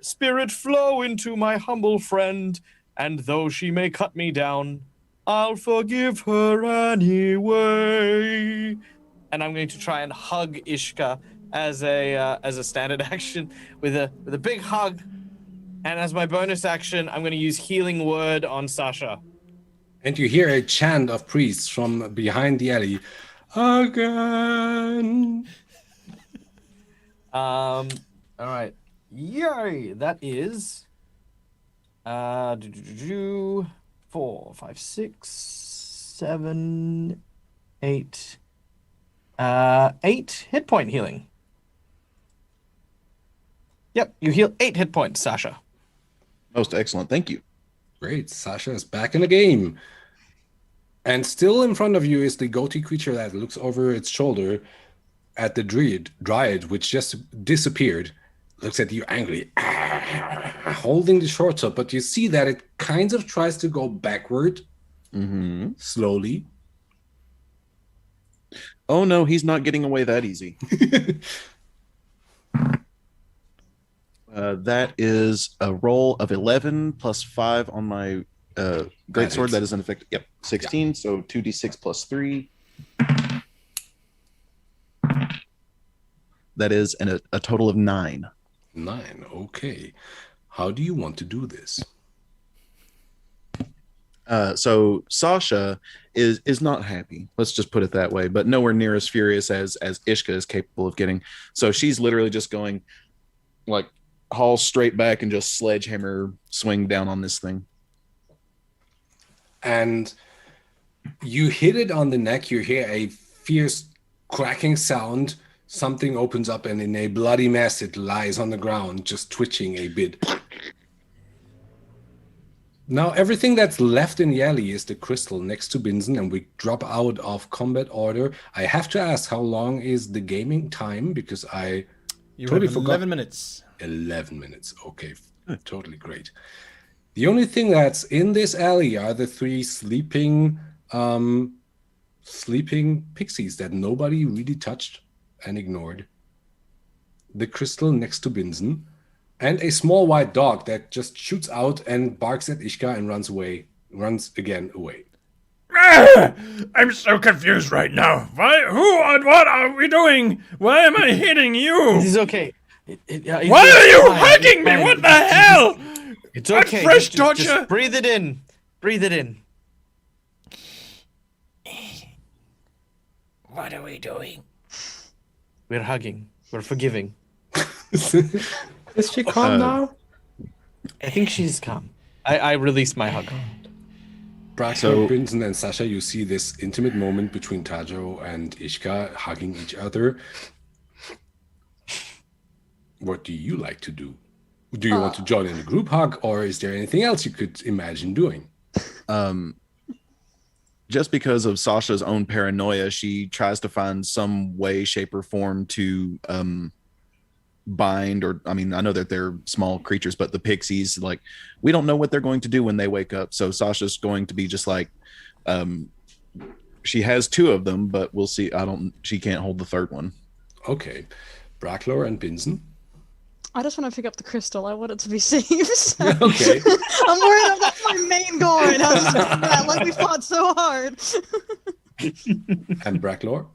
spirit flow into my humble friend, and though she may cut me down, I'll forgive her anyway." And I'm going to try and hug Ishka as a standard action with a big hug. And as my bonus action, I'm going to use Healing Word on Sasha. And you hear a chant of priests from behind the alley. Again. All right. Yay! That is 4, 5, 6, 7, 8. 8 hit point healing. Yep, you heal 8 hit points, Sasha. Most excellent. Thank you. Great. Sasha is back in the game. And still in front of you is the goatee creature that looks over its shoulder at the dryad, which just disappeared. Looks at you angrily, holding the short sword, but you see that it kind of tries to go backward, slowly. Oh no, he's not getting away that easy. That is a roll of 11 plus 5 on my greatsword. That is an effective. Yep, 16. Yeah. So 2d6 plus 3. That is a total of 9. 9. Okay. How do you want to do this? So Sasha is not happy. Let's just put it that way, but nowhere near as furious as Ishka is capable of getting. So she's literally just going like haul straight back and just sledgehammer swing down on this thing. And you hit it on the neck. You hear a fierce cracking sound. Something opens up, and in a bloody mess, it lies on the ground, just twitching a bit. Now, everything that's left in the alley is the crystal next to Binzen, and we drop out of combat order. I have to ask, how long is the gaming time? Because I totally forgot. 11 minutes. 11 minutes. Okay, totally great. The only thing that's in this alley are the 3 sleeping pixies that nobody really touched and ignored. The crystal next to Binzen. And a small white dog that just shoots out and barks at Ishka and runs again away. I'm so confused right now. Why? Who and what are we doing? Why am I hitting you? This is okay. Why are you hugging me? What the hell? It's okay. Fresh torture. Just breathe it in. Breathe it in. What are we doing? We're hugging. We're forgiving. Is she calm now? I think she's calm. I released my hug. Braxo, Binson, and Sasha, you see this intimate moment between Tajo and Ishka hugging each other. What do you like to do? Do you want to join in a group hug, or is there anything else you could imagine doing? Just because of Sasha's own paranoia, she tries to find some way, shape, or form to bind, or I know that they're small creatures, but the pixies, like, we don't know what they're going to do when they wake up. So Sasha's going to be just like, she has two of them, but we'll see. She can't hold the third one. Okay. Braklor and Binson. I just want to pick up the crystal. I want it to be safe. So. Okay. I'm worried that's my main goal right now. Yeah, like we fought so hard. And Braklor?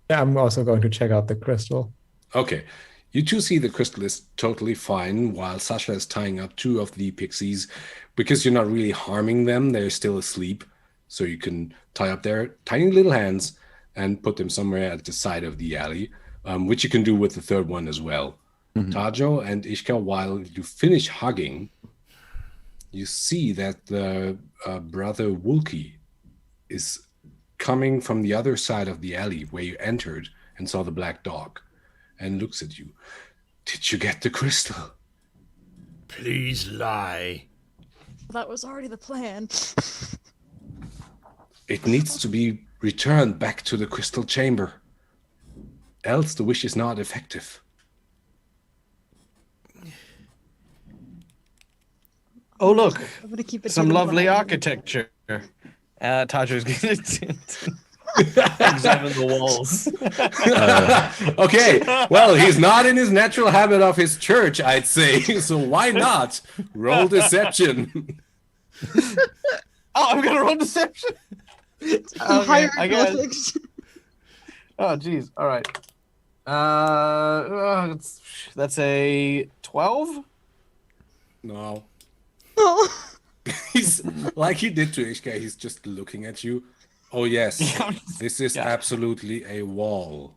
Yeah, I'm also going to check out the crystal. Okay. You two see the crystal is totally fine while Sasha is tying up two of the pixies. Because you're not really harming them, they're still asleep. So you can tie up their tiny little hands and put them somewhere at the side of the alley, which you can do with the third one as well. Mm-hmm. Tajo and Ishka, while you finish hugging, you see that the brother Wulki is coming from the other side of the alley where you entered and saw the black dog, and looks at you. Did you get the crystal? Please lie. That was already the plan. It needs to be returned back to the crystal chamber. Else the wish is not effective. Oh, look. I'm gonna keep it Some hidden lovely behind. architecture. Tajo's going to examine the walls. Okay, well, he's not in his natural habit of his church, I'd say. So why not roll deception? I'm going to roll deception. Some hieroglyphics. Oh, geez. All right. That's a 12? No. Oh. He's like he did to Ishka, he's just looking at you. Oh, yes. This is absolutely a wall.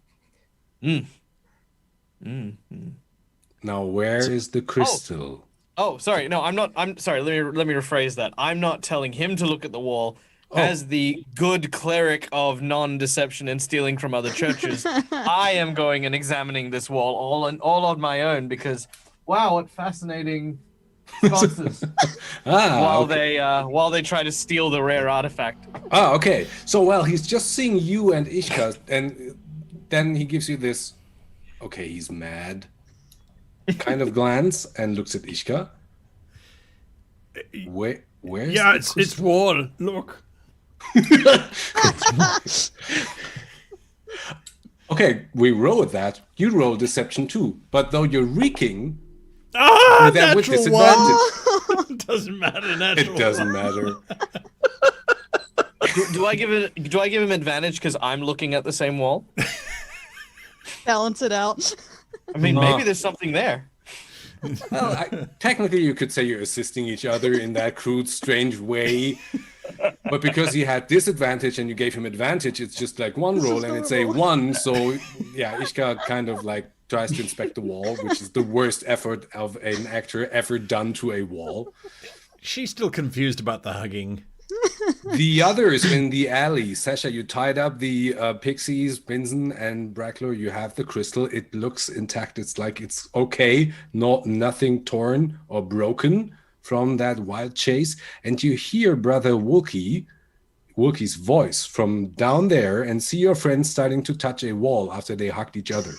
Now, where is the crystal? Oh, sorry. No, I'm not. I'm sorry. Let me rephrase that. I'm not telling him to look at the wall. As the good cleric of non-deception and stealing from other churches, I am going and examining this wall all on my own because, wow, what fascinating sconces! While they try to steal the rare artifact. Ah, okay. So, well, he's just seeing you and Ishka, and then he gives you this, okay, he's mad, kind of glance, and looks at Ishka. Where's Yeah, it's wall. Look. Okay, we roll with that. You roll deception too, but though you're reeking, with natural disadvantage. Doesn't matter. Natural. It doesn't matter. Do I give him advantage because I'm looking at the same wall? Balance it out. I mean, maybe there's something there. Well, technically, you could say you're assisting each other in that crude, strange way. But because he had disadvantage and you gave him advantage, it's just like one roll and it's a 1. So, yeah, Ishka kind of like tries to inspect the wall, which is the worst effort of an actor ever done to a wall. She's still confused about the hugging. The others in the alley, Sasha, you tied up the pixies, Binson and Brackler. You have the crystal. It looks intact. It's like it's okay. Nothing torn or broken from that wild chase. And you hear Brother Wooki's voice from down there and see your friends starting to touch a wall after they hugged each other.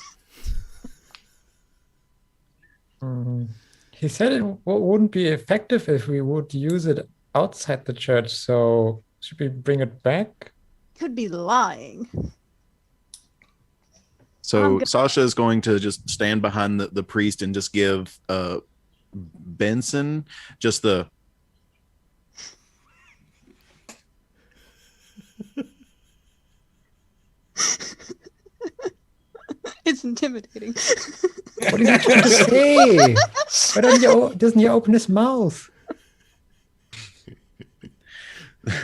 He said it wouldn't be effective if we would use it outside the church, so should we bring it back? Could be lying. So Sasha is going to just stand behind the priest and just give Benson just the It's intimidating. What is he trying to say? Why doesn't he open his mouth?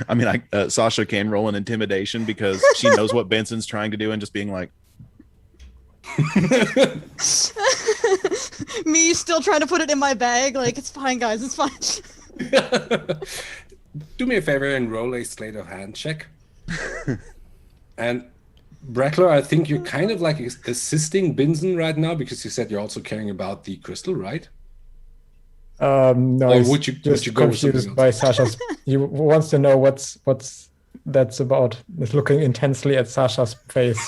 I mean, Sasha can roll an intimidation because she knows what Benson's trying to do, and just being like, Me still trying to put it in my bag. Like, it's fine, guys. It's fine. Do me a favor and roll a sleight of hand check. And Breckler, I think you're kind of like assisting Binson right now because you said you're also caring about the crystal, right? No, Or he's would you just go with something confused else? by Sasha's. He wants to know what's that's about. He's looking intensely at Sasha's face.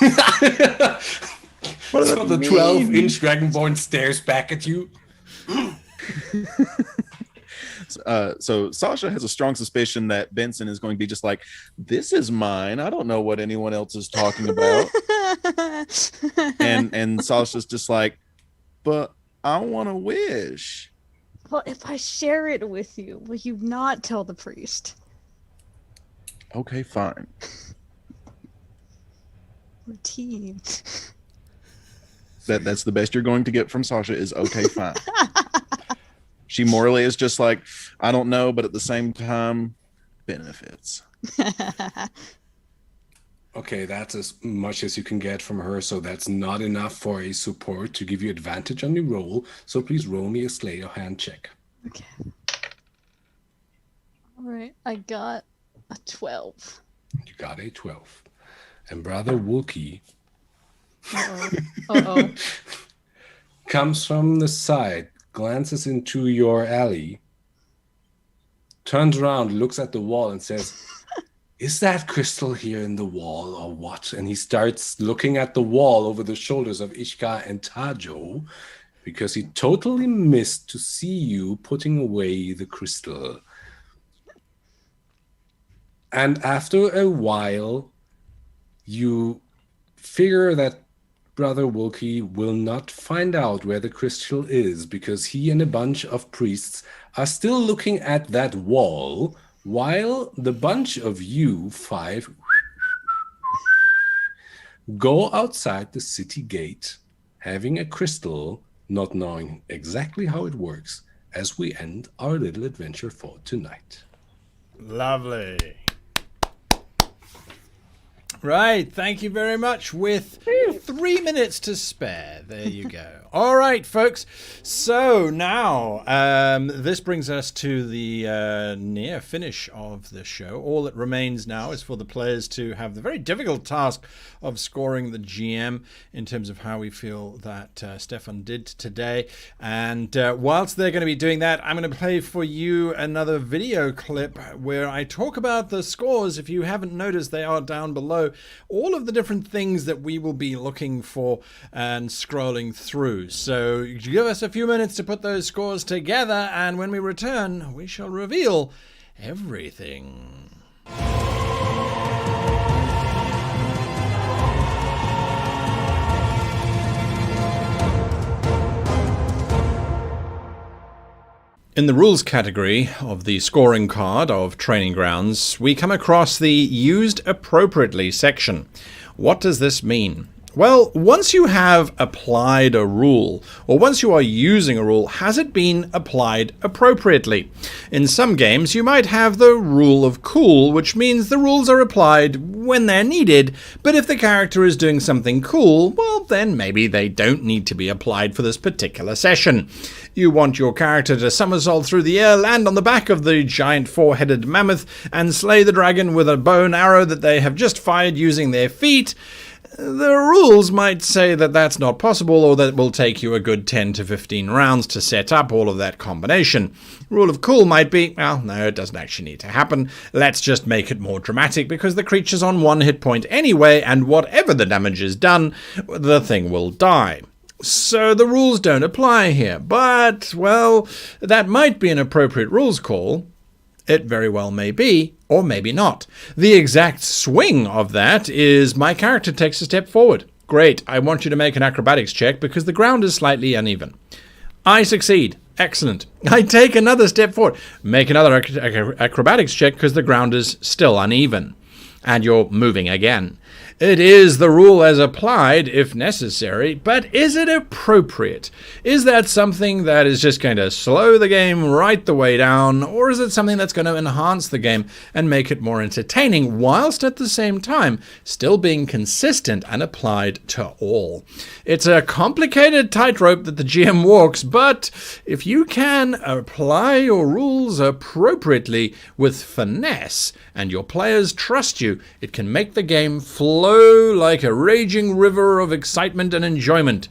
What does So it the mean? 12-inch Dragonborn stares back at you. so Sasha has a strong suspicion that Benson is going to be just like, this is mine. I don't know what anyone else is talking about. and Sasha's just like, but I want to wish. Well, if I share it with you, will you not tell the priest? Okay, fine. Routine. That's the best you're going to get from Sasha is okay, fine. She morally is just like, I don't know, but at the same time, benefits. Okay, that's as much as you can get from her, so that's not enough for a support to give you advantage on the roll. So please roll me a sleight of hand check. Okay. All right, I got a 12. You got a 12. And Brother Wookie Uh-oh. comes from the side, glances into your alley, turns around, looks at the wall, and says, is that crystal here in the wall or what? And he starts looking at the wall over the shoulders of Ishka and Tajo because he totally missed to see you putting away the crystal. And after a while, you figure that Brother Wilkie will not find out where the crystal is because he and a bunch of priests are still looking at that wall while the bunch of you 5 go outside the city gate having a crystal, not knowing exactly how it works, as we end our little adventure for tonight. Lovely. Right, thank you very much. With 3 minutes to spare. There you go. All right, folks. So now, this brings us to the near finish of the show. All that remains now is for the players to have the very difficult task of scoring the GM in terms of how we feel that Stefan did today. And whilst they're going to be doing that, I'm going to play for you another video clip where I talk about the scores. If you haven't noticed, they are down below. All of the different things that we will be looking for and scrolling through. So give us a few minutes to put those scores together, and when we return, we shall reveal everything. In the rules category of the scoring card of Training Grounds, we come across the Used Appropriately section. What does this mean? Well, once you have applied a rule, or once you are using a rule, has it been applied appropriately? In some games, you might have the rule of cool, which means the rules are applied when they're needed, but if the character is doing something cool, well, then maybe they don't need to be applied for this particular session. You want your character to somersault through the air, land on the back of the giant four-headed mammoth, and slay the dragon with a bow and arrow that they have just fired using their feet. The rules might say that that's not possible, or that it will take you a good 10 to 15 rounds to set up all of that combination. Rule of cool might be, well, no, it doesn't actually need to happen. Let's just make it more dramatic because the creature's on 1 hit point anyway, and whatever the damage is done, the thing will die. So the rules don't apply here, but, well, that might be an appropriate rules call. It very well may be, or maybe not. The exact swing of that is my character takes a step forward. Great, I want you to make an acrobatics check because the ground is slightly uneven. I succeed. Excellent. I take another step forward. Make another acrobatics check because the ground is still uneven. And you're moving again. It is the rule as applied, if necessary, but is it appropriate? Is that something that is just going to slow the game right the way down, or is it something that's going to enhance the game and make it more entertaining, whilst at the same time still being consistent and applied to all? It's a complicated tightrope that the GM walks, but if you can apply your rules appropriately with finesse, and your players trust you, it can make the game flow like a raging river of excitement and enjoyment,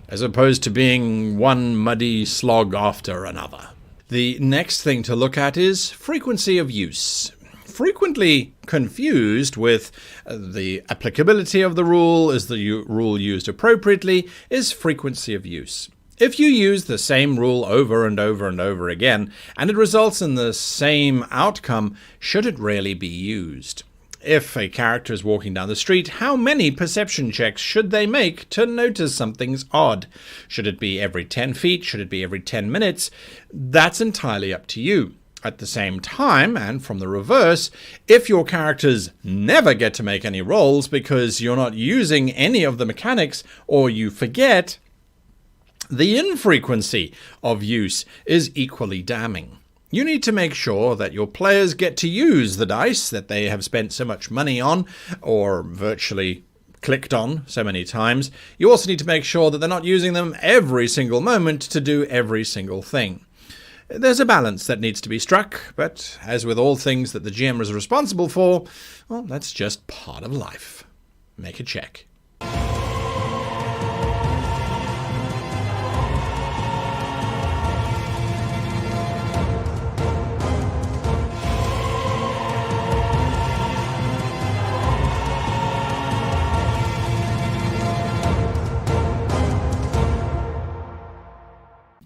as opposed to being one muddy slog after another. The next thing to look at is frequency of use. Frequently confused with the applicability of the rule, is the rule used appropriately, is frequency of use. If you use the same rule over and over and over again, and it results in the same outcome, should it really be used? If a character is walking down the street, how many perception checks should they make to notice something's odd? Should it be every 10 feet? Should it be every 10 minutes? That's entirely up to you. At the same time, and from the reverse, if your characters never get to make any rolls because you're not using any of the mechanics, or you forget, the infrequency of use is equally damning. You need to make sure that your players get to use the dice that they have spent so much money on, or virtually clicked on so many times. You also need to make sure that they're not using them every single moment to do every single thing. There's a balance that needs to be struck, but as with all things that the GM is responsible for, well, that's just part of life. Make a check.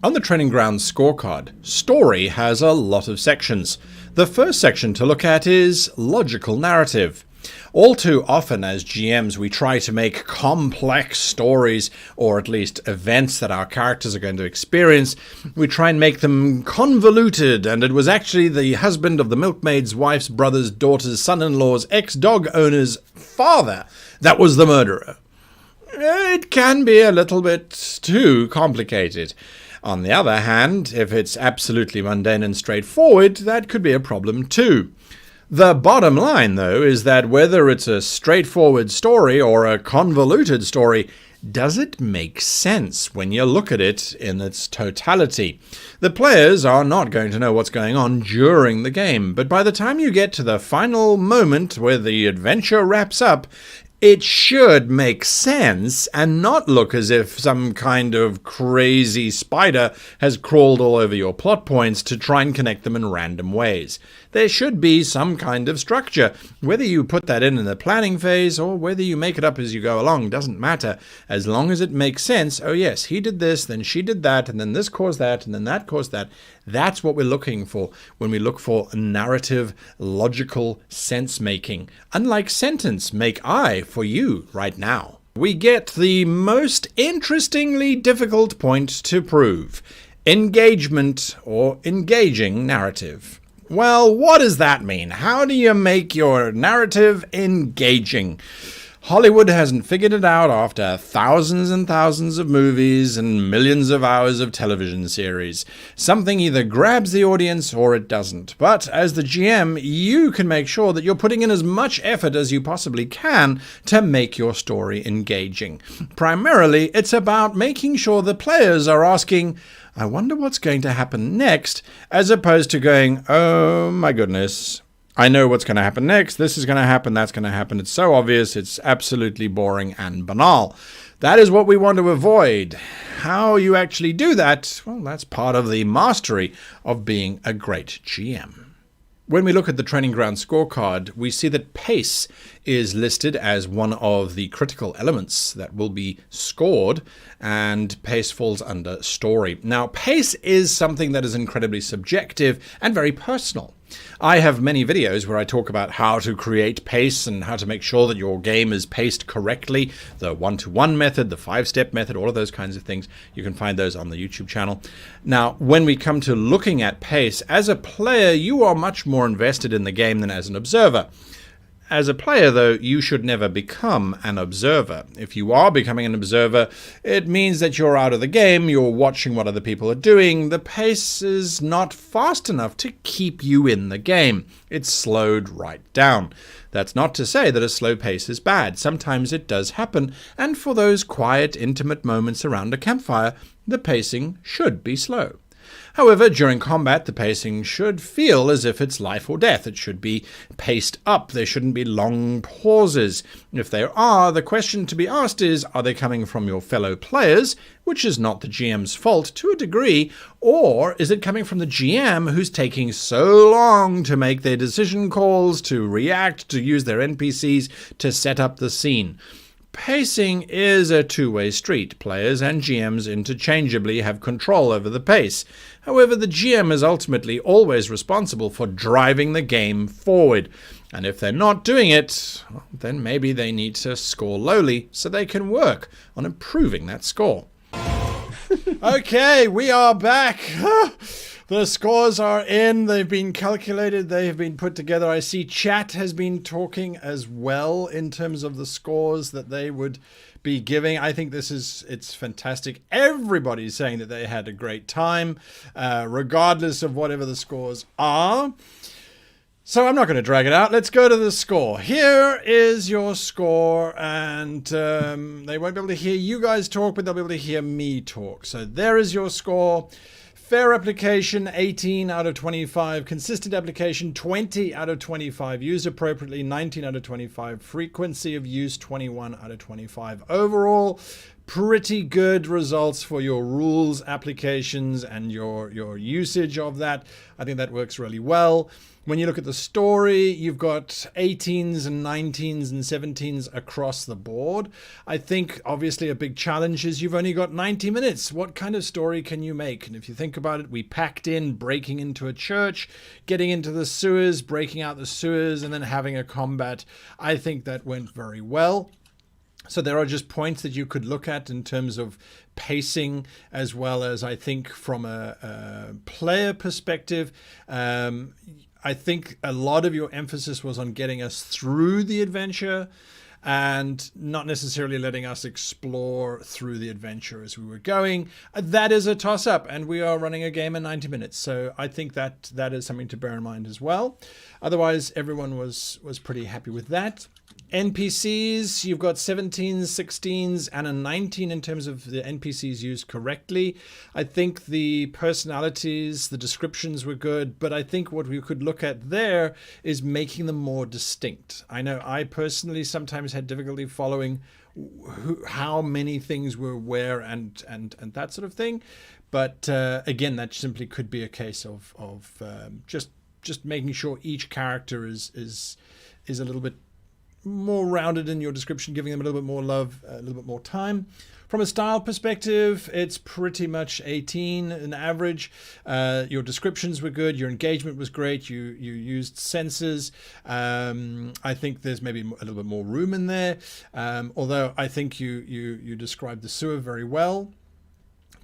On the Training Grounds scorecard, story has a lot of sections. The first section to look at is logical narrative. All too often as GMs we try to make complex stories, or at least events that our characters are going to experience. We try and make them convoluted, and it was actually the husband of the milkmaid's wife's brother's daughter's son-in-law's ex-dog owner's father that was the murderer. It can be a little bit too complicated. On the other hand, if it's absolutely mundane and straightforward, that could be a problem too. The bottom line, though, is that whether it's a straightforward story or a convoluted story, does it make sense when you look at it in its totality? The players are not going to know what's going on during the game, but by the time you get to the final moment where the adventure wraps up, it should make sense and not look as if some kind of crazy spider has crawled all over your plot points to try and connect them in random ways. There should be some kind of structure. Whether you put that in the planning phase or whether you make it up as you go along doesn't matter, as long as it makes sense. Oh yes, he did this, then she did that, and then this caused that, and then that caused that. That's what we're looking for when we look for narrative, logical sense-making. Unlike sentence, make I for you right now. We get the most interestingly difficult point to prove. Engagement or engaging narrative. Well, what does that mean? How do you make your narrative engaging? Hollywood hasn't figured it out after thousands and thousands of movies and millions of hours of television series. Something either grabs the audience or it doesn't. But as the GM, you can make sure that you're putting in as much effort as you possibly can to make your story engaging. Primarily, it's about making sure the players are asking, I wonder what's going to happen next, as opposed to going, oh my goodness, I know what's going to happen next, this is going to happen, that's going to happen, it's so obvious, it's absolutely boring and banal. That is what we want to avoid. How you actually do that, well, that's part of the mastery of being a great GM. When we look at the Training Ground scorecard, we see that pace is listed as one of the critical elements that will be scored, and pace falls under story. Now, pace is something that is incredibly subjective and very personal. I have many videos where I talk about how to create pace and how to make sure that your game is paced correctly, the 1-to-1 method, the 5-step method, all of those kinds of things. You can find those on the YouTube channel. Now, when we come to looking at pace, as a player, you are much more invested in the game than as an observer. As a player, though, you should never become an observer. If you are becoming an observer, it means that you're out of the game, you're watching what other people are doing. The pace is not fast enough to keep you in the game. It's slowed right down. That's not to say that a slow pace is bad. Sometimes it does happen, and for those quiet, intimate moments around a campfire, the pacing should be slow. However, during combat, the pacing should feel as if it's life or death. It should be paced up. There shouldn't be long pauses. If there are, the question to be asked is, are they coming from your fellow players, which is not the GM's fault to a degree, or is it coming from the GM who's taking so long to make their decision calls, to react, to use their NPCs to set up the scene? Pacing is a two-way street. Players and GMs interchangeably have control over the pace. However, the GM is ultimately always responsible for driving the game forward. And if they're not doing it, then maybe they need to score lowly so they can work on improving that score. Okay, we are back. The scores are in. They've been calculated. They have been put together. I see chat has been talking as well in terms of the scores that they would be giving. I think it's fantastic. Everybody's saying that they had a great time, regardless of whatever the scores are. So I'm not going to drag it out. Let's go to the score. Here is your score, and they won't be able to hear you guys talk, but they'll be able to hear me talk. So there is your score. Fair application, 18 out of 25. Consistent application, 20 out of 25. Used appropriately, 19 out of 25. Frequency of use, 21 out of 25. Overall, pretty good results for your rules applications and your usage of that. I think that works really well. When you look at the story, you've got 18s and 19s and 17s across the board. I think obviously a big challenge is you've only got 90 minutes. What kind of story can you make? And if you think about it, we packed in breaking into a church, getting into the sewers, breaking out the sewers, and then having a combat. I think that went very well. So there are just points that you could look at in terms of pacing, as well as I think from a player perspective. I think a lot of your emphasis was on getting us through the adventure and not necessarily letting us explore through the adventure as we were going. That is a toss-up, and we are running a game in 90 minutes. So I think that is something to bear in mind as well. Otherwise, everyone was pretty happy with that. NPCs, you've got 17s, 16s, and a 19 in terms of the NPCs used correctly. I think the personalities, the descriptions were good, but I think what we could look at there is making them more distinct. I know I personally sometimes had difficulty following how many things were where and that sort of thing. But again, that simply could be a case of just making sure each character is a little bit more rounded in your description, giving them a little bit more love, a little bit more time. From a style perspective, it's pretty much 18 an average. Your descriptions were good. Your engagement was great. You used senses. I think there's maybe a little bit more room in there. Although I think you described the sewer very well.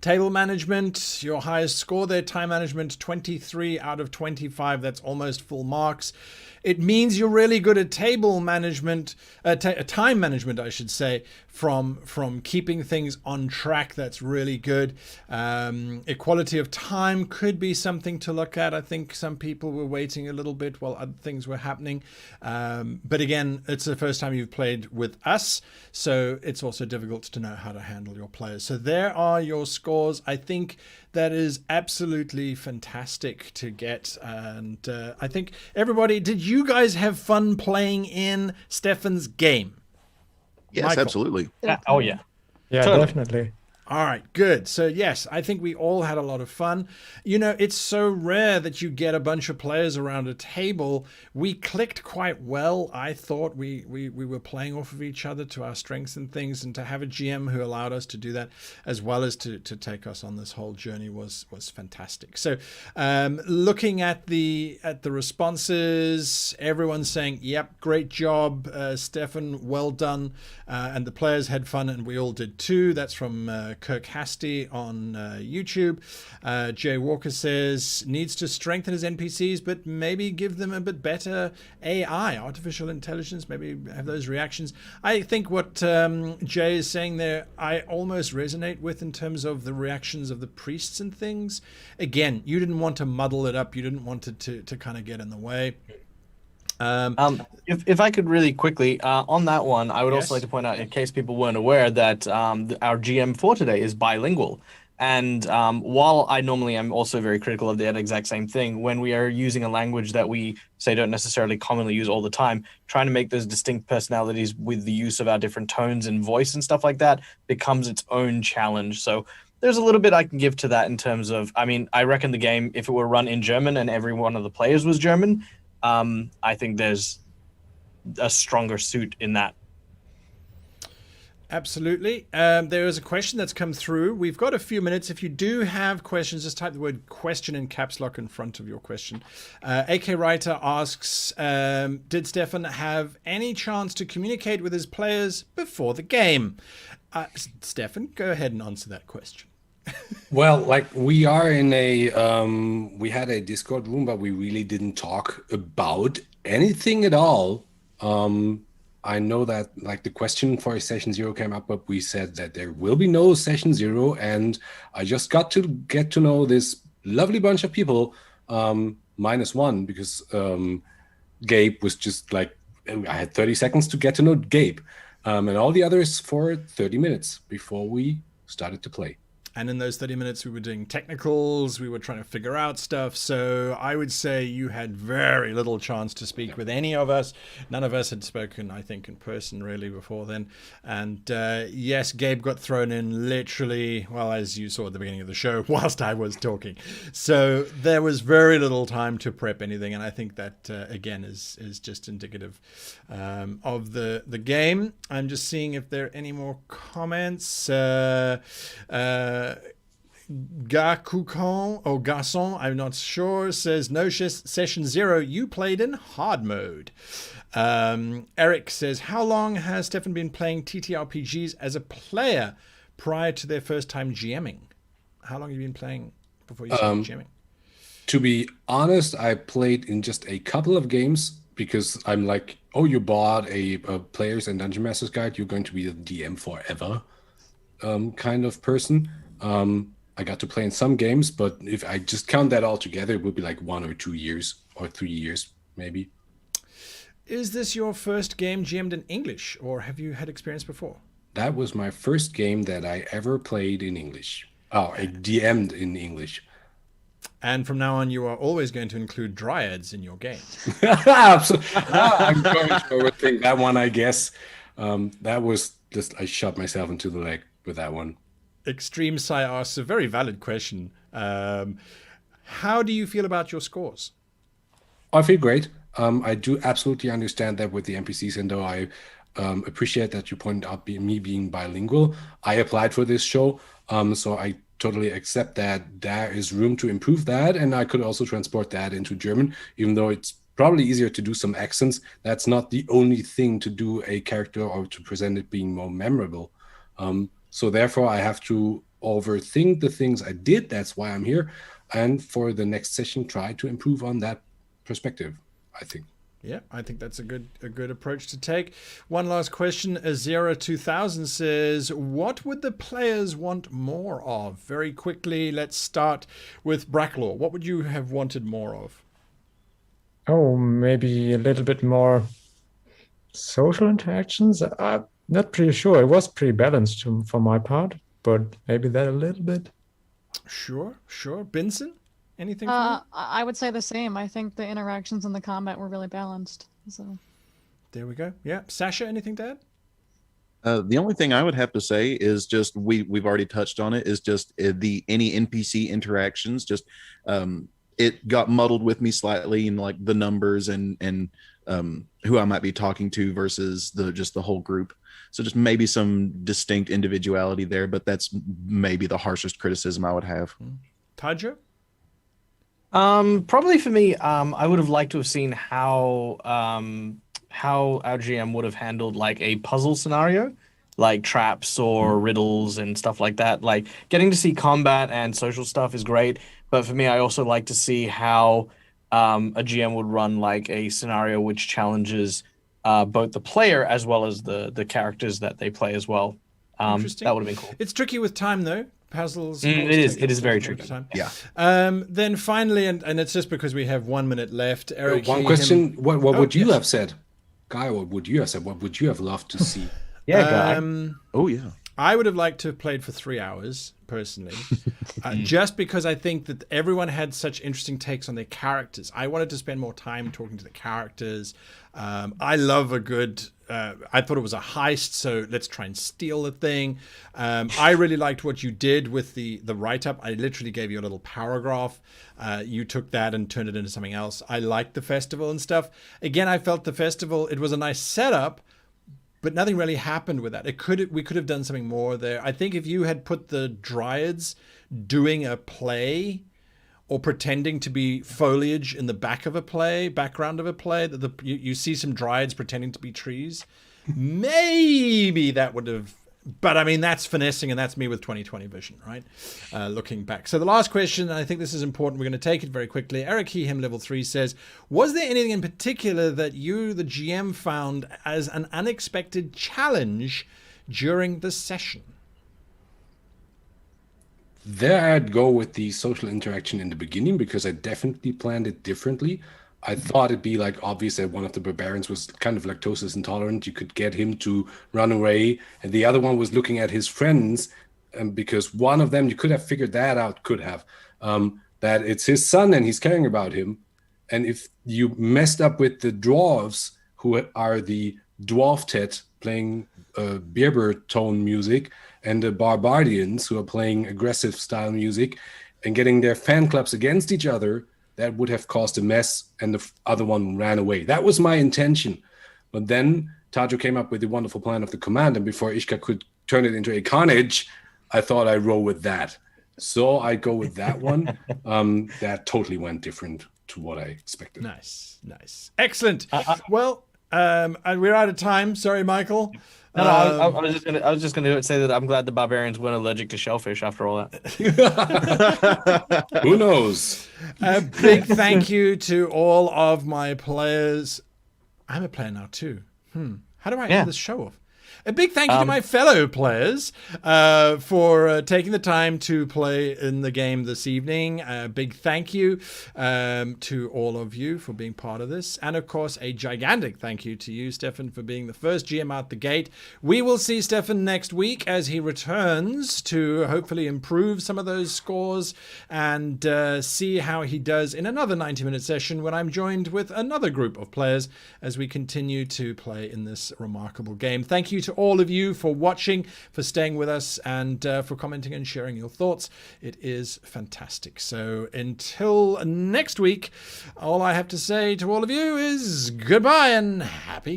Table management, your highest score there, time management, 23 out of 25. That's almost full marks. It means you're really good at table management, time management, I should say, from keeping things on track. That's really good. Equality of time could be something to look at. I think some people were waiting a little bit while other things were happening. But again, it's the first time you've played with us, so it's also difficult to know how to handle your players. So there are your scores. I think that is absolutely fantastic to get. And I think everybody, did you guys have fun playing in Stefan's game? Yes, Michael? absolutely. Oh, yeah. Yeah, Totally. definitely. All right, good. So yes, I think we all had a lot of fun. You know, it's so rare that you get a bunch of players around a table. We clicked quite well. I thought we were playing off of each other to our strengths and things, and to have a GM who allowed us to do that, as well as to take us on this whole journey, was fantastic. So looking at the responses, everyone's saying, yep, great job, Stefan, well done. And the players had fun, and we all did too. That's from Kirk Hasty on YouTube. Jay Walker says, needs to strengthen his NPCs, but maybe give them a bit better AI, artificial intelligence, maybe have those reactions. I think what Jay is saying there, I almost resonate with in terms of the reactions of the priests and things. Again, you didn't want to muddle it up. You didn't want it to kind of get in the way. If I could really quickly on that one, I would Yes. also like to point out, in case people weren't aware, that our GM for today is bilingual. And while I normally am also very critical of that exact same thing, when we are using a language that we say don't necessarily commonly use all the time, trying to make those distinct personalities with the use of our different tones and voice and stuff like that becomes its own challenge. So there's a little bit I can give to that in terms of, I mean, I reckon the game, if it were run in German and every one of the players was German, I think there's a stronger suit in that. Absolutely. There is a question that's come through. We've got a few minutes. If you do have questions, just type the word question in caps lock in front of your question. AK Writer asks, did Stefan have any chance to communicate with his players before the game? Stefan, go ahead and answer that question. Well, like we are in a we had a Discord room, but we really didn't talk about anything at all. I know that like the question for session 0 came up, but we said that there will be no session 0, and I just got to get to know this lovely bunch of people, -1, because Gabe was just like, I had 30 seconds to get to know Gabe, and all the others for 30 minutes before we started to play. And in those 30 minutes, we were doing technicals. We were trying to figure out stuff. So I would say you had very little chance to speak with any of us. None of us had spoken, I think, in person really before then. And yes, Gabe got thrown in literally, well, as you saw at the beginning of the show, whilst I was talking. So there was very little time to prep anything. And I think that, again, is just indicative of the game. I'm just seeing if there are any more comments. Gakukon or Garçon, I'm not sure, says no session 0. You played in hard mode. Eric says, how long has Stefan been playing TTRPGs as a player prior to their first time GMing? How long have you been playing before you started GMing? To be honest, I played in just a couple of games because I'm like, oh, you bought a Players and Dungeon Masters guide, you're going to be the DM forever kind of person. I got to play in some games, but if I just count that all together, it would be like 1 or 2 years or 3 years, maybe. Is this your first game GM'd in English, or have you had experience before? That was my first game that I ever played in English. Oh, I DM'd in English. And from now on, you are always going to include dryads in your game. Absolutely. I'm going to overthink that one, I guess. That was just, I shot myself into the leg with that one. Extreme Sai asks a very valid question. How do you feel about your scores? I feel great. I do absolutely understand that with the NPCs, and though I appreciate that you pointed out me being bilingual, I applied for this show, so I totally accept that there is room to improve that, and I could also transport that into German, even though it's probably easier to do some accents. That's not the only thing to do a character or to present it being more memorable. So therefore, I have to overthink the things I did. That's why I'm here. And for the next session, try to improve on that perspective, I think. Yeah, I think that's a good approach to take. One last question. Azera2000 says, what would the players want more of? Very quickly, let's start with Bracklaw. What would you have wanted more of? Oh, maybe a little bit more social interactions. I'm not pretty sure. It was pretty balanced for my part, but maybe that a little bit. Sure. Benson, anything? I would say the same. I think the interactions and the combat were really balanced. So there we go. Yeah, Sasha, anything to add? The only thing I would have to say is just we've already touched on it. Is just any NPC interactions. Just it got muddled with me slightly in like the numbers and who I might be talking to versus the whole group. So just maybe some distinct individuality there, but that's maybe the harshest criticism I would have. Tajo? Probably for me, I would have liked to have seen how our GM would have handled like a puzzle scenario. like traps or riddles and stuff like that. Like getting to see combat and social stuff is great, but for me, I also like to see how a GM would run like a scenario which challenges both the player as well as the characters that they play as well. Interesting. That would have been cool. It's tricky with time, though. Puzzles. It is very tricky. Yeah. Then finally, and it's just because we have 1 minute left. Eric, One question: What would you have said, Guy? What would you have said? What would you have loved to see? Oh yeah. I would have liked to have played for 3 hours, personally, just because I think that everyone had such interesting takes on their characters. I wanted to spend more time talking to the characters. I love a good... I thought it was a heist, so let's try and steal the thing. I really liked what you did with the write-up. I literally gave you a little paragraph. You took that and turned it into something else. I liked the festival and stuff. Again, I felt the festival, it was a nice setup, but nothing really happened with that. We could have done something more there. I think if you had put the Dryads doing a play or pretending to be foliage in the background of a play, that you see some Dryads pretending to be trees, maybe that would have... But I mean, that's finessing, and that's me with 2020 vision, right? Looking back. So the last question, and I think this is important, we're going to take it very quickly. Eric Hehem, level 3, says, was there anything in particular that you, the GM, found as an unexpected challenge during the session? There I'd go with the social interaction in the beginning, because I definitely planned it differently. I thought it'd be like obvious that one of the barbarians was kind of lactose intolerant. You could get him to run away, and the other one was looking at his friends, because one of them, you could have figured that out, that it's his son and he's caring about him. And if you messed up with the dwarves, who are the dwarftet playing Berber tone music, and the Barbarians, who are playing aggressive style music, and getting their fan clubs against each other, that would have caused a mess, and the other one ran away. That was my intention. But then Tajo came up with the wonderful plan of the command, and before Ishka could turn it into a carnage, I thought I'd roll with that. So I go with that one. That totally went different to what I expected. Nice. Excellent. Well, we're out of time. Sorry, Michael. No, I was just gonna say that I'm glad the barbarians weren't allergic to shellfish after all that. Who knows? A big thank you to all of my players. I'm a player now too. How do I end this show off? A big thank you to my fellow players for taking the time to play in the game this evening. A big thank you to all of you for being part of this. And of course, a gigantic thank you to you, Stefan, for being the first GM out the gate. We will see Stefan next week as he returns to hopefully improve some of those scores and see how he does in another 90-minute session when I'm joined with another group of players as we continue to play in this remarkable game. Thank you to all of you for watching, for staying with us, and for commenting and sharing your thoughts. It is fantastic. So until next week, all I have to say to all of you is goodbye and happy gaming.